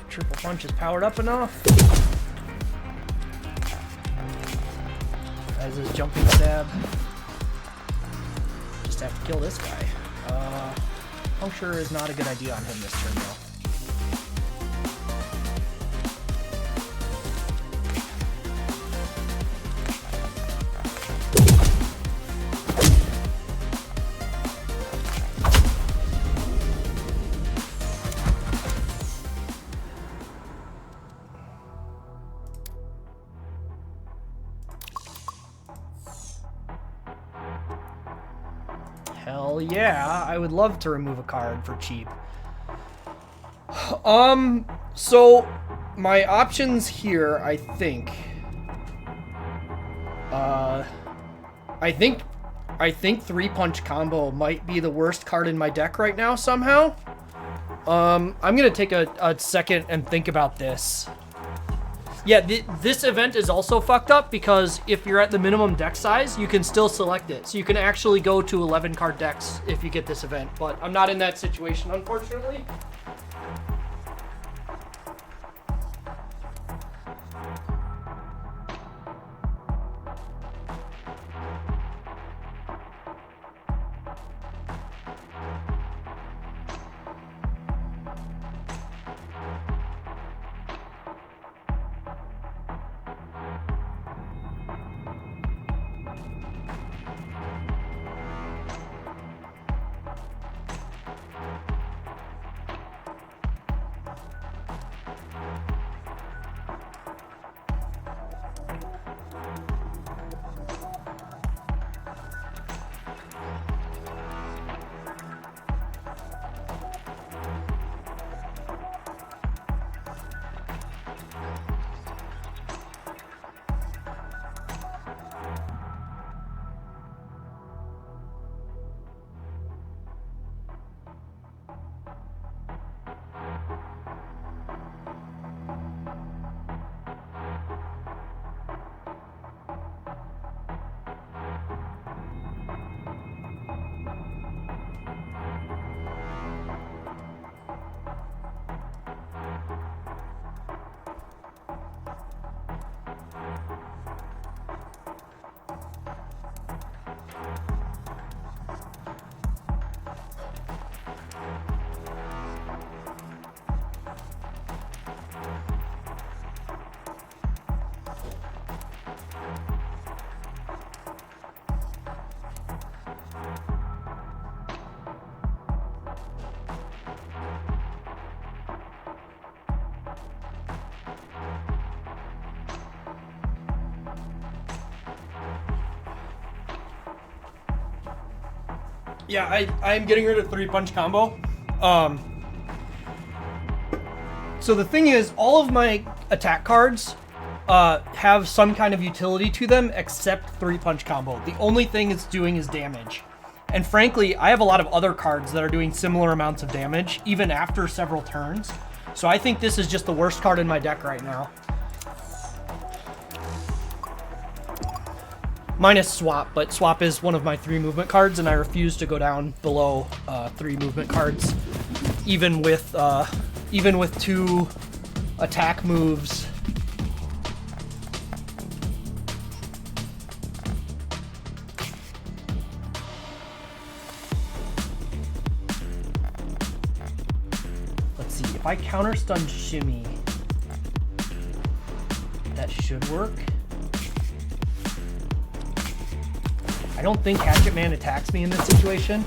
Triple punch is powered up enough. As his jumping stab. Just have to kill this guy. Puncture is not a good idea on him this turn though. Hell yeah, I would love to remove a card for cheap. So my options here, I think 3-punch combo might be the worst card in my deck right now somehow. I'm gonna take a second and think about this. Yeah, this event is also fucked up because if you're at the minimum deck size, you can still select it. So you can actually go to 11 card decks if you get this event, but I'm not in that situation, unfortunately. Yeah, I'm getting rid of 3-punch combo. So the thing is, all of my attack cards have some kind of utility to them except 3-punch combo. The only thing it's doing is damage. And frankly, I have a lot of other cards that are doing similar amounts of damage, even after several turns. So I think this is just the worst card in my deck right now. minus swap, but swap is one of my 3 movement cards, and I refuse to go down below 3 movement cards, even with 2 attack moves. Let's see, if I counter stun Shimmy, that should work. I don't think Hatchet Man attacks me in this situation.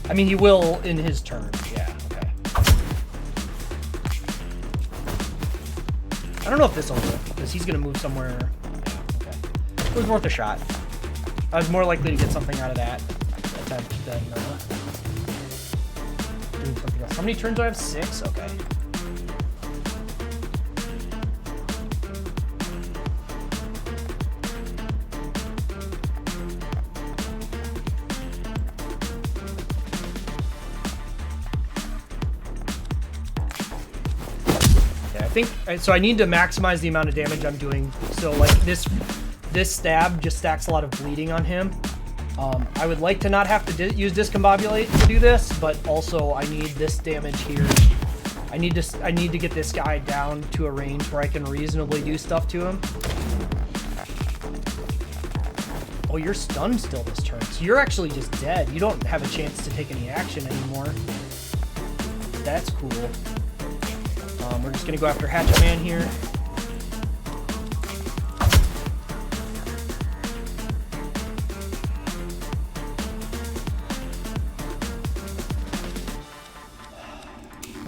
I mean, he will in his turn. Yeah, okay. I don't know if this will work, because he's going to move somewhere. Yeah, okay. It was worth a shot. I was more likely to get something out of that attempt than doing something else. How many turns do I have? 6? Okay. So I need to maximize the amount of damage I'm doing. So like this stab just stacks a lot of bleeding on him. I would like to not have to use Discombobulate to do this, but also I need this damage here. I need to get this guy down to a range where I can reasonably do stuff to him. Oh, you're stunned still this turn, so you're actually just dead. You don't have a chance to take any action anymore. That's cool. We're just gonna go after Hatchet Man here.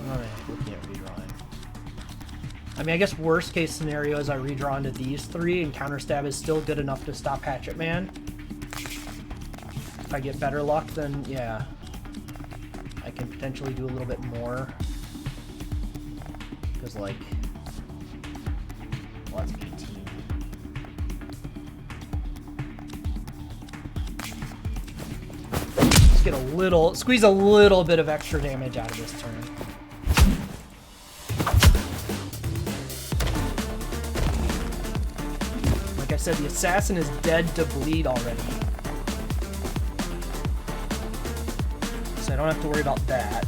Alright, looking at redrawing. I mean, I guess worst case scenario is I redraw into these 3 and counterstab is still good enough to stop Hatchet Man. If I get better luck, then yeah, I can potentially do a little bit more. Because, like, well, that's 18. Just get a little, squeeze a little bit of extra damage out of this turn. Like I said, the assassin is dead to bleed already. So I don't have to worry about that.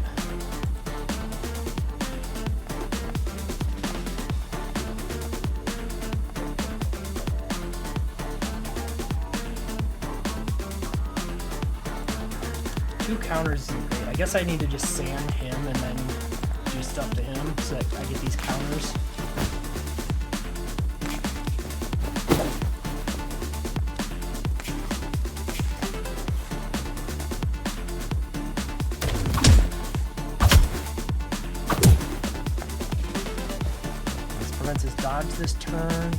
Counters is great. I guess I need to just sand him and then do stuff to him so that I get these counters. This prevents his dodge this turn.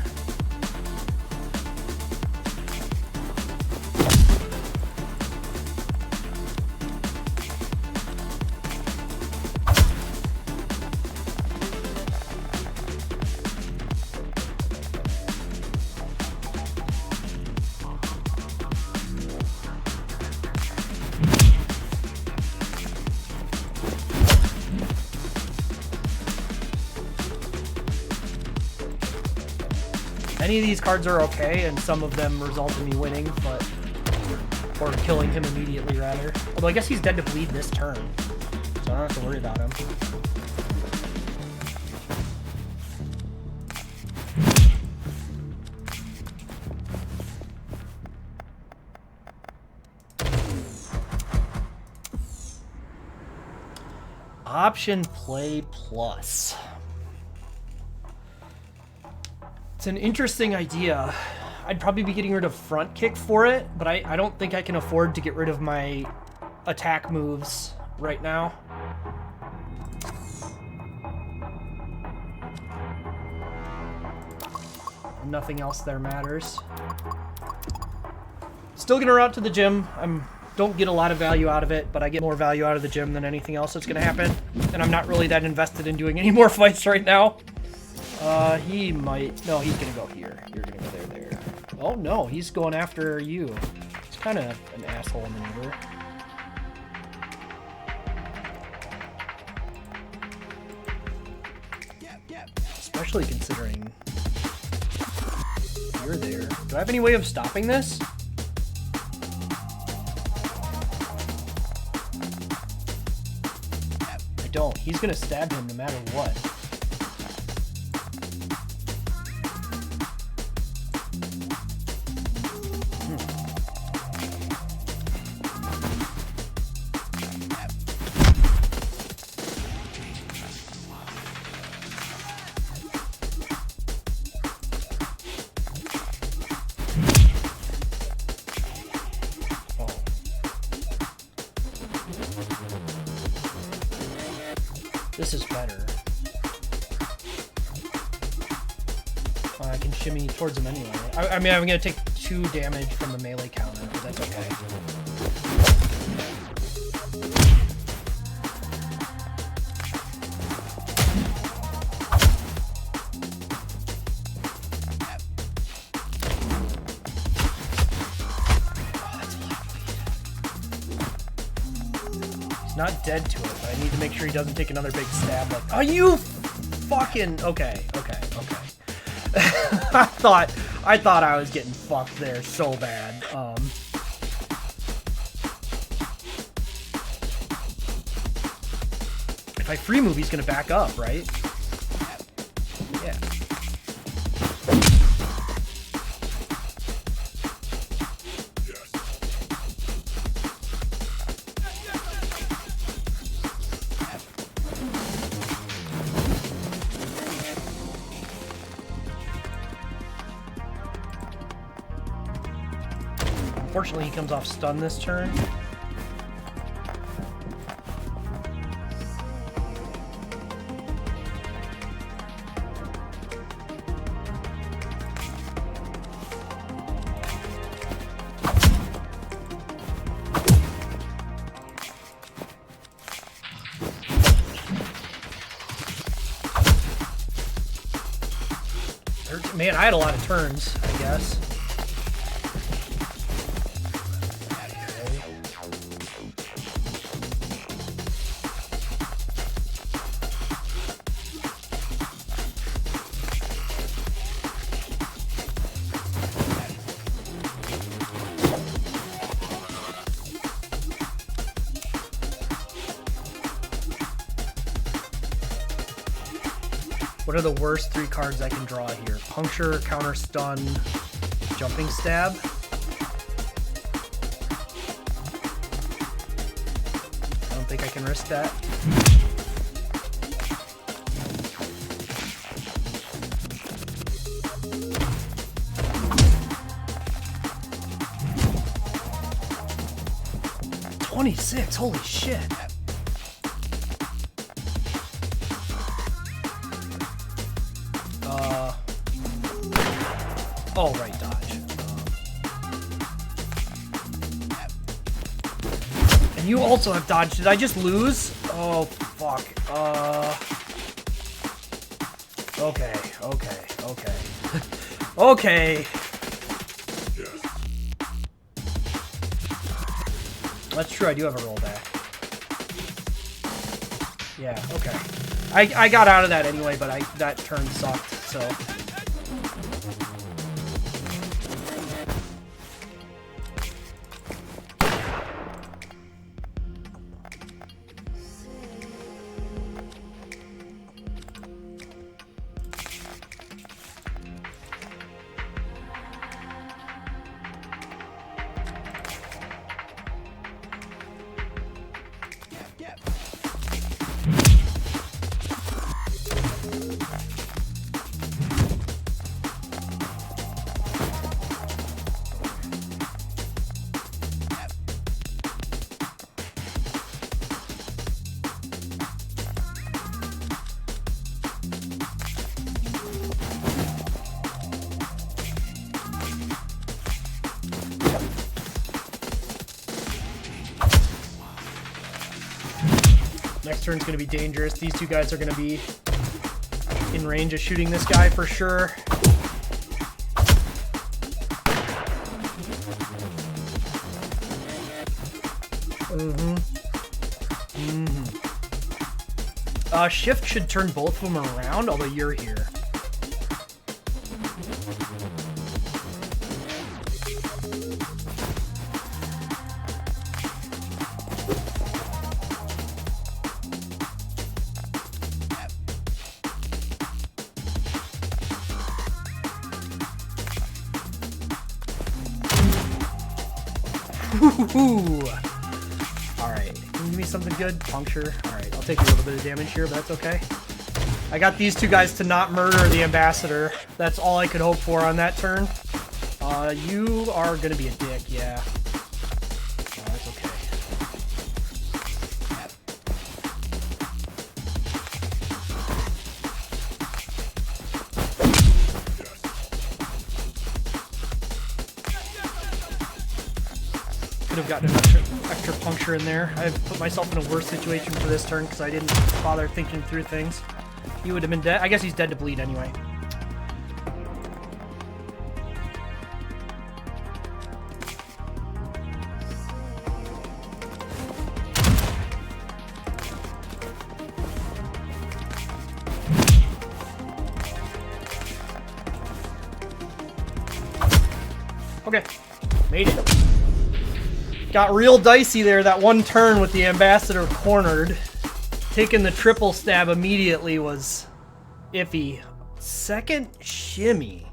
Any of these cards are okay, and some of them result in me winning, but or killing him immediately, rather. Although I guess he's dead to bleed this turn, so I don't have to worry about him. Option Play Plus. It's an interesting idea. I'd probably be getting rid of front kick for it, but I don't think I can afford to get rid of my attack moves right now. Nothing else there matters. Still gonna route to the gym. Don't get a lot of value out of it, but I get more value out of the gym than anything else that's gonna happen. And I'm not really that invested in doing any more fights right now. He might... No, he's gonna go here. You're gonna go there. Oh, no, he's going after you. It's kind of an asshole maneuver. Especially considering you're there. Do I have any way of stopping this? He's gonna stab him no matter what. This is better. I can shimmy towards him anyway. I mean, I'm gonna take 2 damage from the melee counter, but that's okay. Not dead to it, but I need to make sure he doesn't take another big stab. Like, oh, you fucking okay. I thought I was getting fucked there so bad. If I free move, he's gonna back up, right? Yeah. Unfortunately, he comes off stun this turn. Man, I had a lot of turns, I guess. What are the worst 3 cards I can draw here? Puncture, counter stun, jumping stab. I don't think I can risk that. $26, holy shit. Oh, right, dodge. And you also have dodge. Did I just lose? Oh, fuck. Okay. Okay. That's true, I do have a rollback. Yeah, okay. I got out of that anyway, but that turn sucked, so... Next turn's going to be dangerous. These 2 guys are going to be in range of shooting this guy for sure. Shift should turn both of them around, although you're here. Ooh. Alright, can you give me something good? Puncture. Alright, I'll take a little bit of damage here, but that's okay. I got these two guys to not murder the ambassador. That's all I could hope for on that turn. You are gonna be a dick, yeah. Oh, that's okay. Could have gotten an extra puncture in there. I've put myself in a worse situation for this turn because I didn't bother thinking through things. He would have been dead. I guess he's dead to bleed anyway. Okay, made it. Got real dicey there that one turn with the ambassador cornered. Taking the triple stab immediately was iffy. Second shimmy.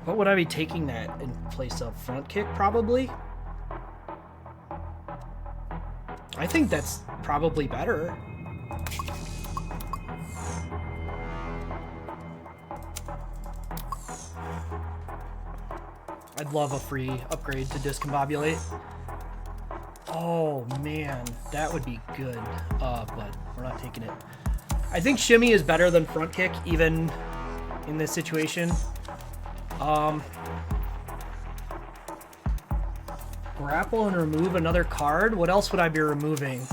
What would I be taking that in place of? Front kick, probably? I think that's probably better. I'd love a free upgrade to discombobulate. Oh man, that would be good, but we're not taking it. I think shimmy is better than front kick, even in this situation. Grapple and remove another card? What else would I be removing?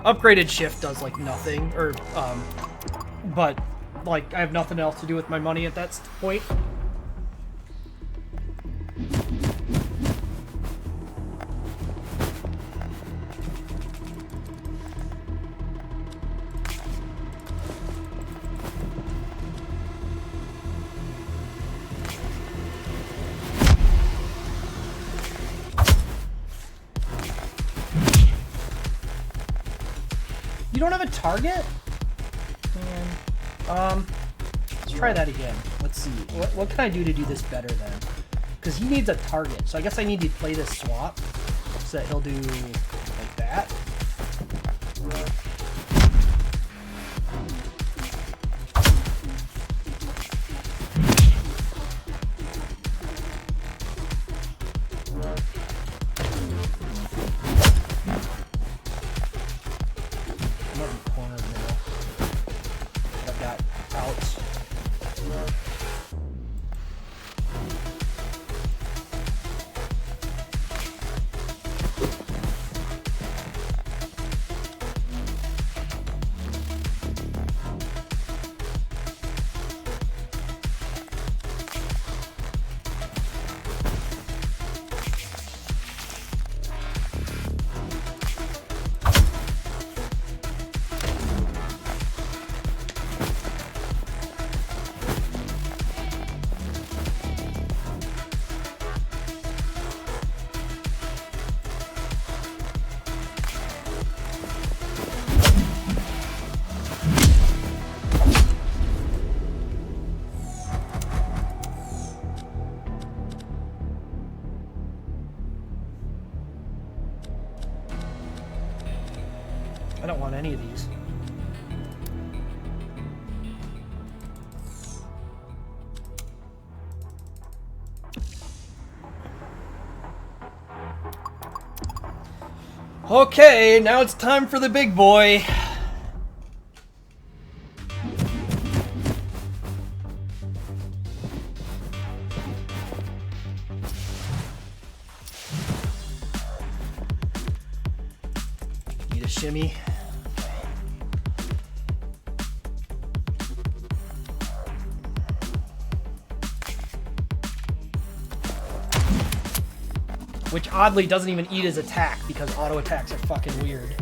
Upgraded shift does like nothing, or but like I have nothing else to do with my money at that point. You don't have a target? Man. Let's try that again. Let's see. What can I do to do this better then? Because he needs a target, so I guess I need to play this swap so that he'll do like that. I don't want any of these. Okay, now it's time for the big boy. Need a shimmy. Which oddly doesn't even eat his attack because auto attacks are fucking weird.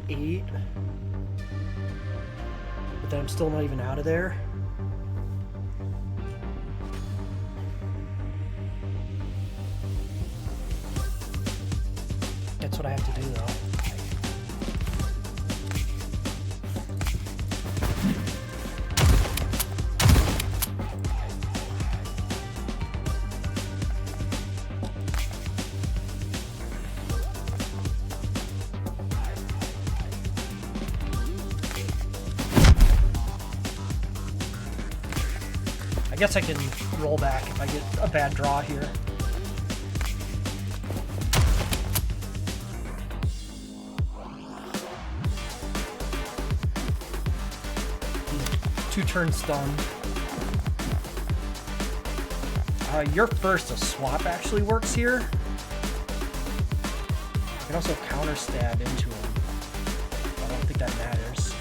8. But then I'm still not even out of there. That's what I have to do, though. I guess I can roll back if I get a bad draw here. He's 2 turns stunned. Your first, a swap actually works here. I can also counter stab into him. I don't think that matters.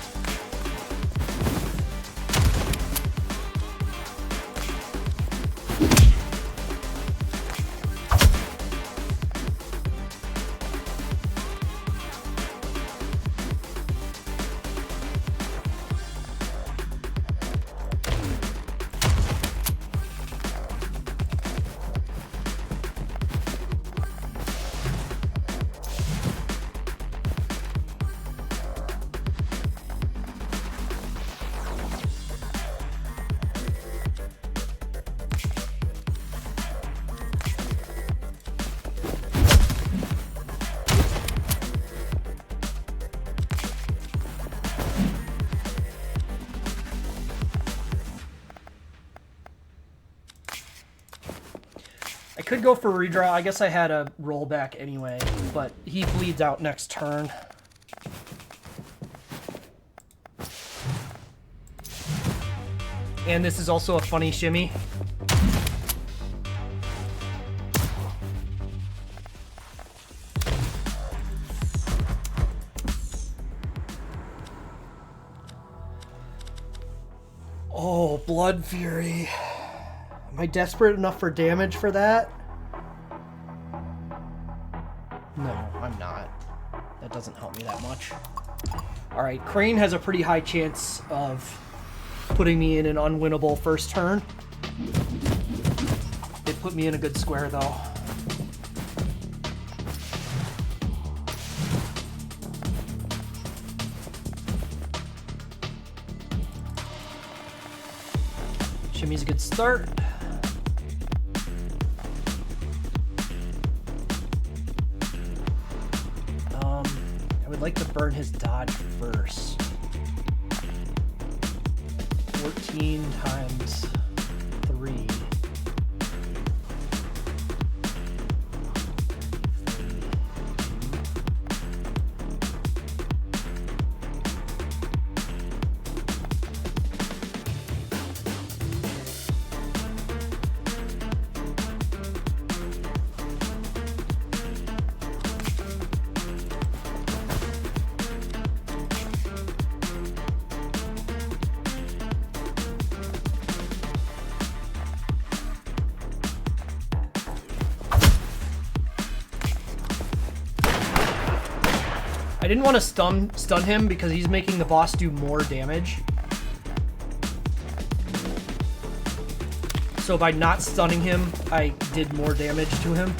I could go for redraw. I guess I had a rollback anyway, but he bleeds out next turn. And this is also a funny shimmy. Oh, Blood Fury. Am I desperate enough for damage for that? No, I'm not. That doesn't help me that much. Alright, Crane has a pretty high chance of putting me in an unwinnable first turn. It put me in a good square, though. Shimmy's a good start. I would like to burn his dodge first. 14 times 3. I didn't want to stun him because he's making the boss do more damage. So by not stunning him, I did more damage to him.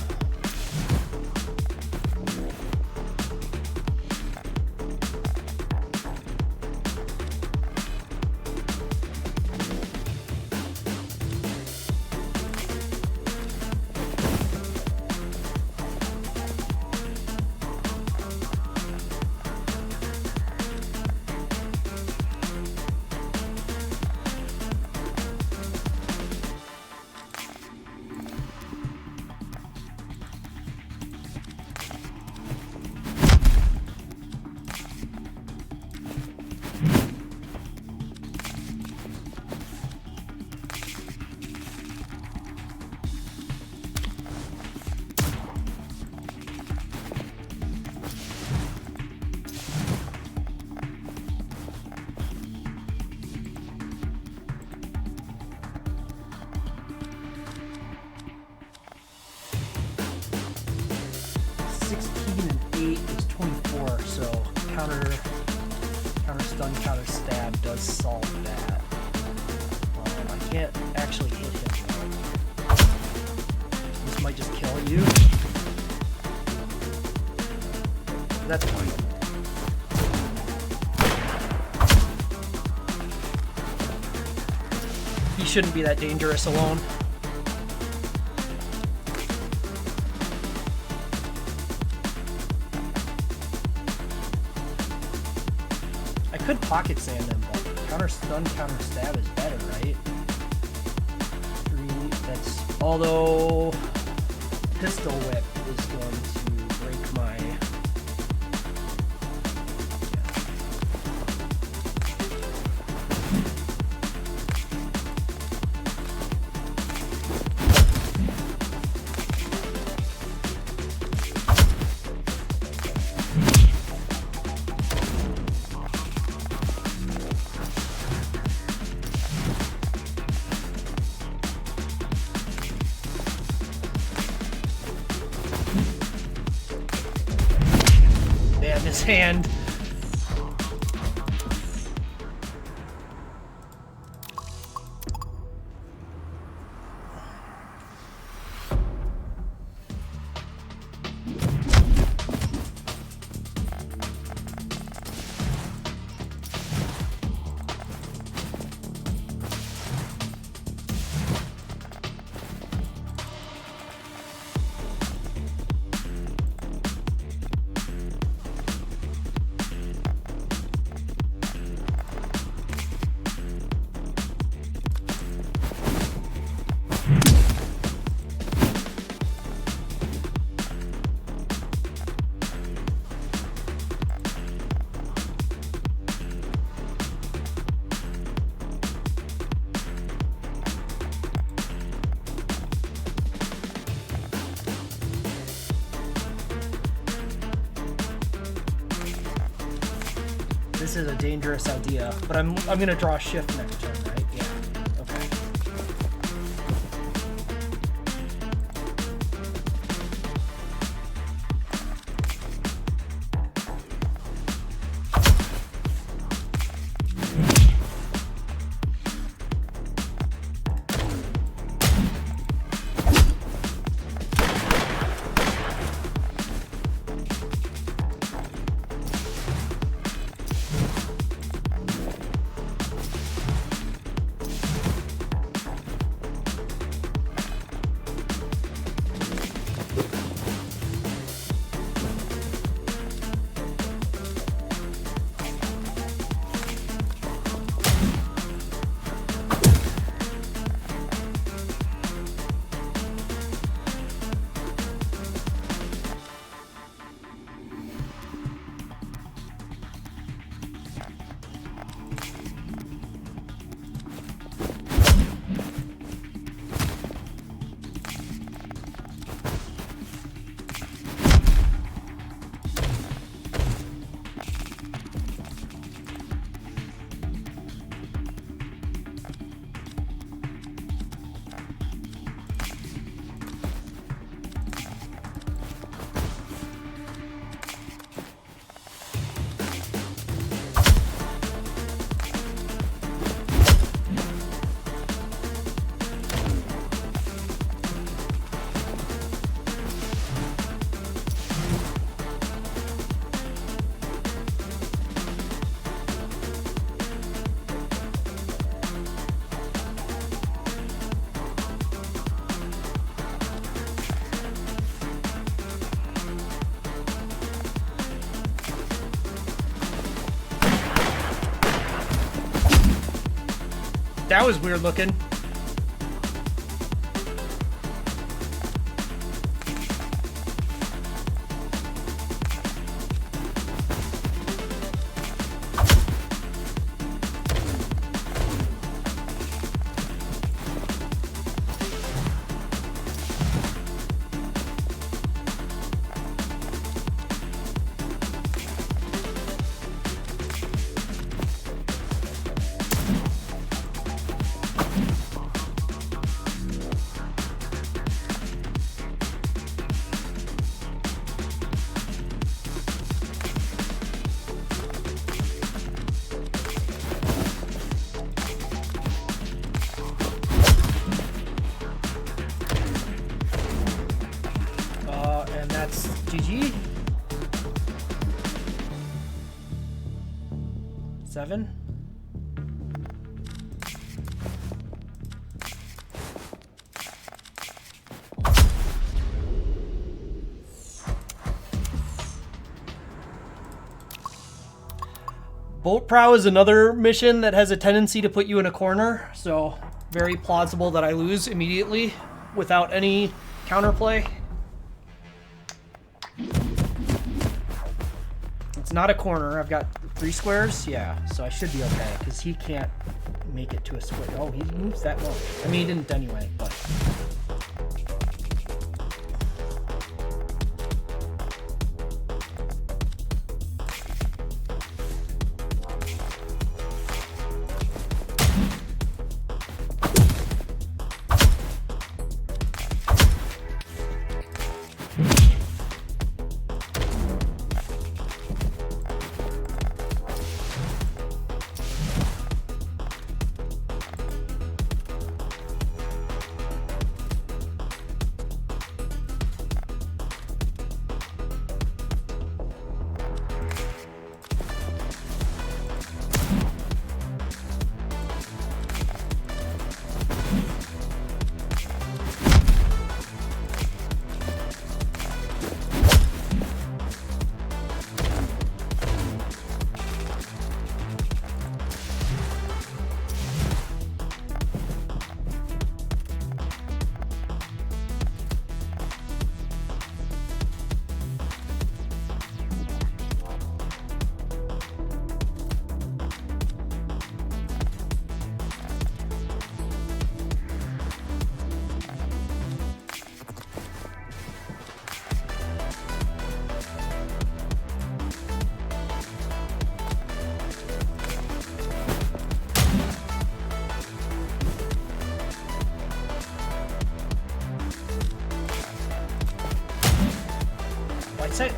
counter stun, counter stab does solve that. I can't actually hit him though. This might just kill you. That's fine. He shouldn't be that dangerous alone. I could pocket sand him, but counter stun, counter stab is better, right? 3, that's... Although... Pistol whip is going to break my... His hand. This is a dangerous idea, but I'm gonna draw a shift next turn, right? Yeah. Okay. That was weird looking. 7. Boat Prow is another mission that has a tendency to put you in a corner, so very plausible that I lose immediately without any counterplay. It's not a corner. I've got 3 squares. Yeah, so I should be okay because he can't make it to a square. Oh, he moves that well. I mean, he didn't anyway, but...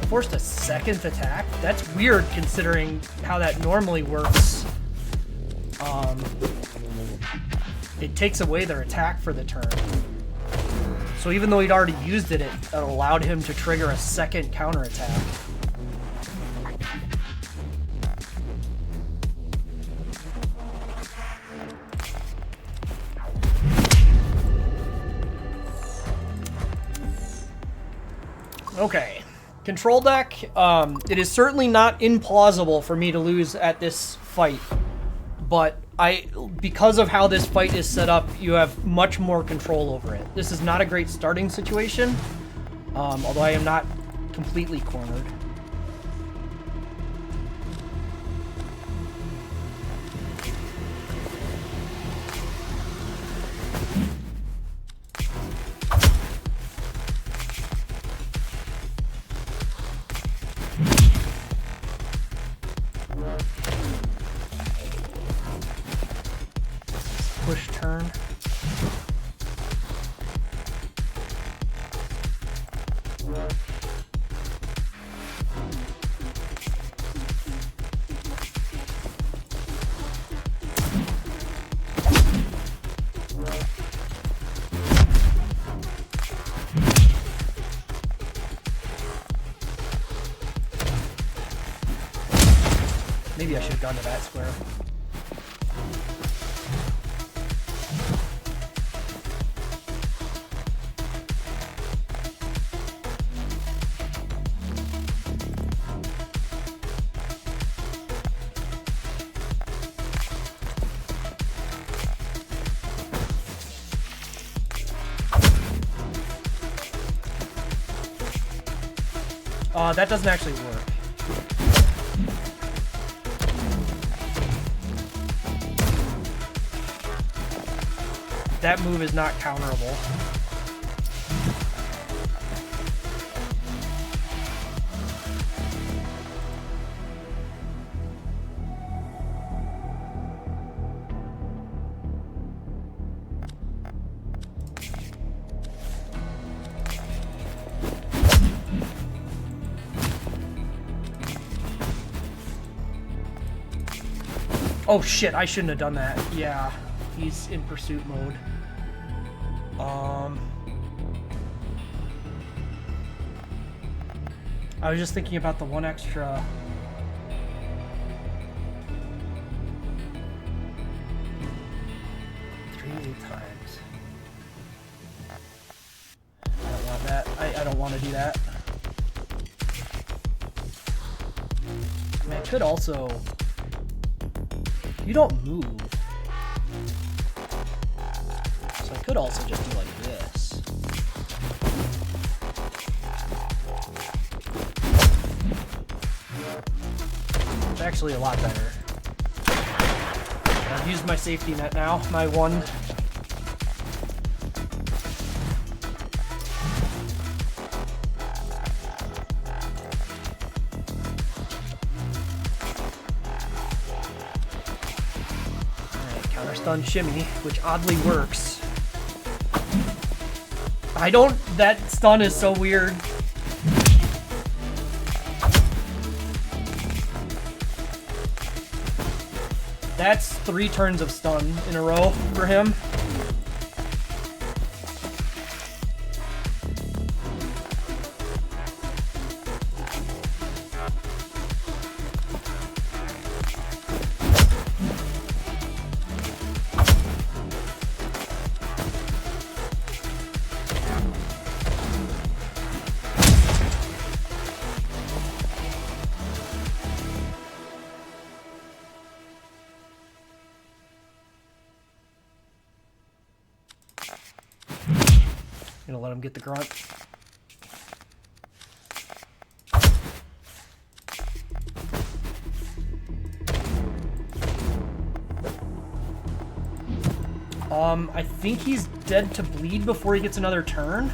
Forced a second attack? That's weird considering how that normally works. It takes away their attack for the turn. So even though he'd already used it, it allowed him to trigger a second counterattack. Okay. Control deck, it is certainly not implausible for me to lose at this fight, but because of how this fight is set up, you have much more control over it. This is not a great starting situation, although I am not completely cornered. Push turn. Maybe I should have gone to that square. That doesn't actually work. That move is not counterable. Oh shit, I shouldn't have done that. Yeah, he's in pursuit mode. I was just thinking about the one extra. to do that. I mean, I could also... You don't move. So I could also just do like this. It's actually a lot better. I've used my safety net now, my one. Stun shimmy, which oddly works. I don't... That stun is so weird. That's 3 turns of stun in a row for him. Gonna let him get the grunt. I think he's dead to bleed before he gets another turn.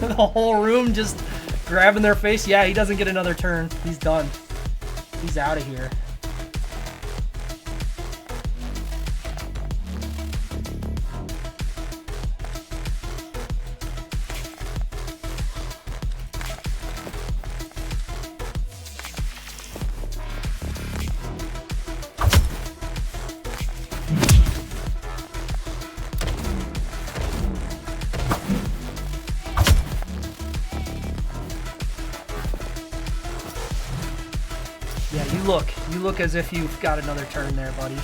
The whole room just grabbing their face. Yeah, he doesn't get another turn. He's done. He's out of here. Yeah, you look as if you've got another turn there, buddy.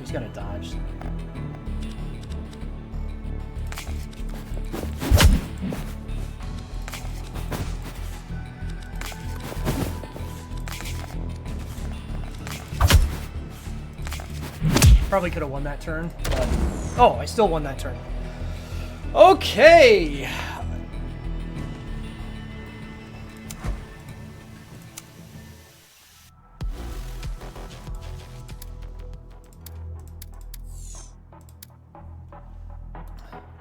He's gonna dodge. Probably could have won that turn, but... Oh, I still won that turn. Okay!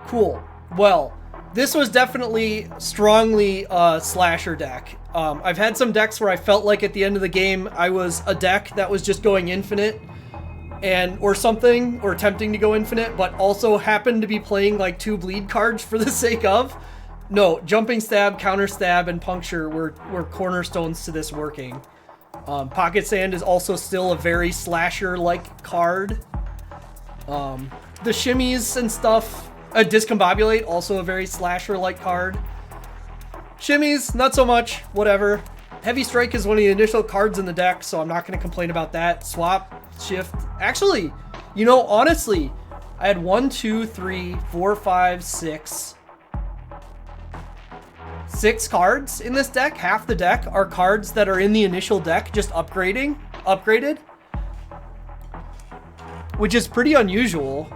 Cool. Well, this was definitely strongly a slasher deck. I've had some decks where I felt like at the end of the game I was a deck that was just going infinite, or something, or attempting to go infinite, but also happened to be playing like 2 bleed cards for the sake of. No, jumping stab, counter stab, and puncture were cornerstones to this working. Pocket Sand is also still a very slasher-like card. The shimmies and stuff, Discombobulate, also a very slasher-like card. Shimmies, not so much, whatever. Heavy Strike is one of the initial cards in the deck, so I'm not going to complain about that. Swap, shift. Actually, you know, honestly, I had 1, 2, 3, 4, 5, 6 cards in this deck. Half the deck are cards that are in the initial deck, just upgraded, which is pretty unusual.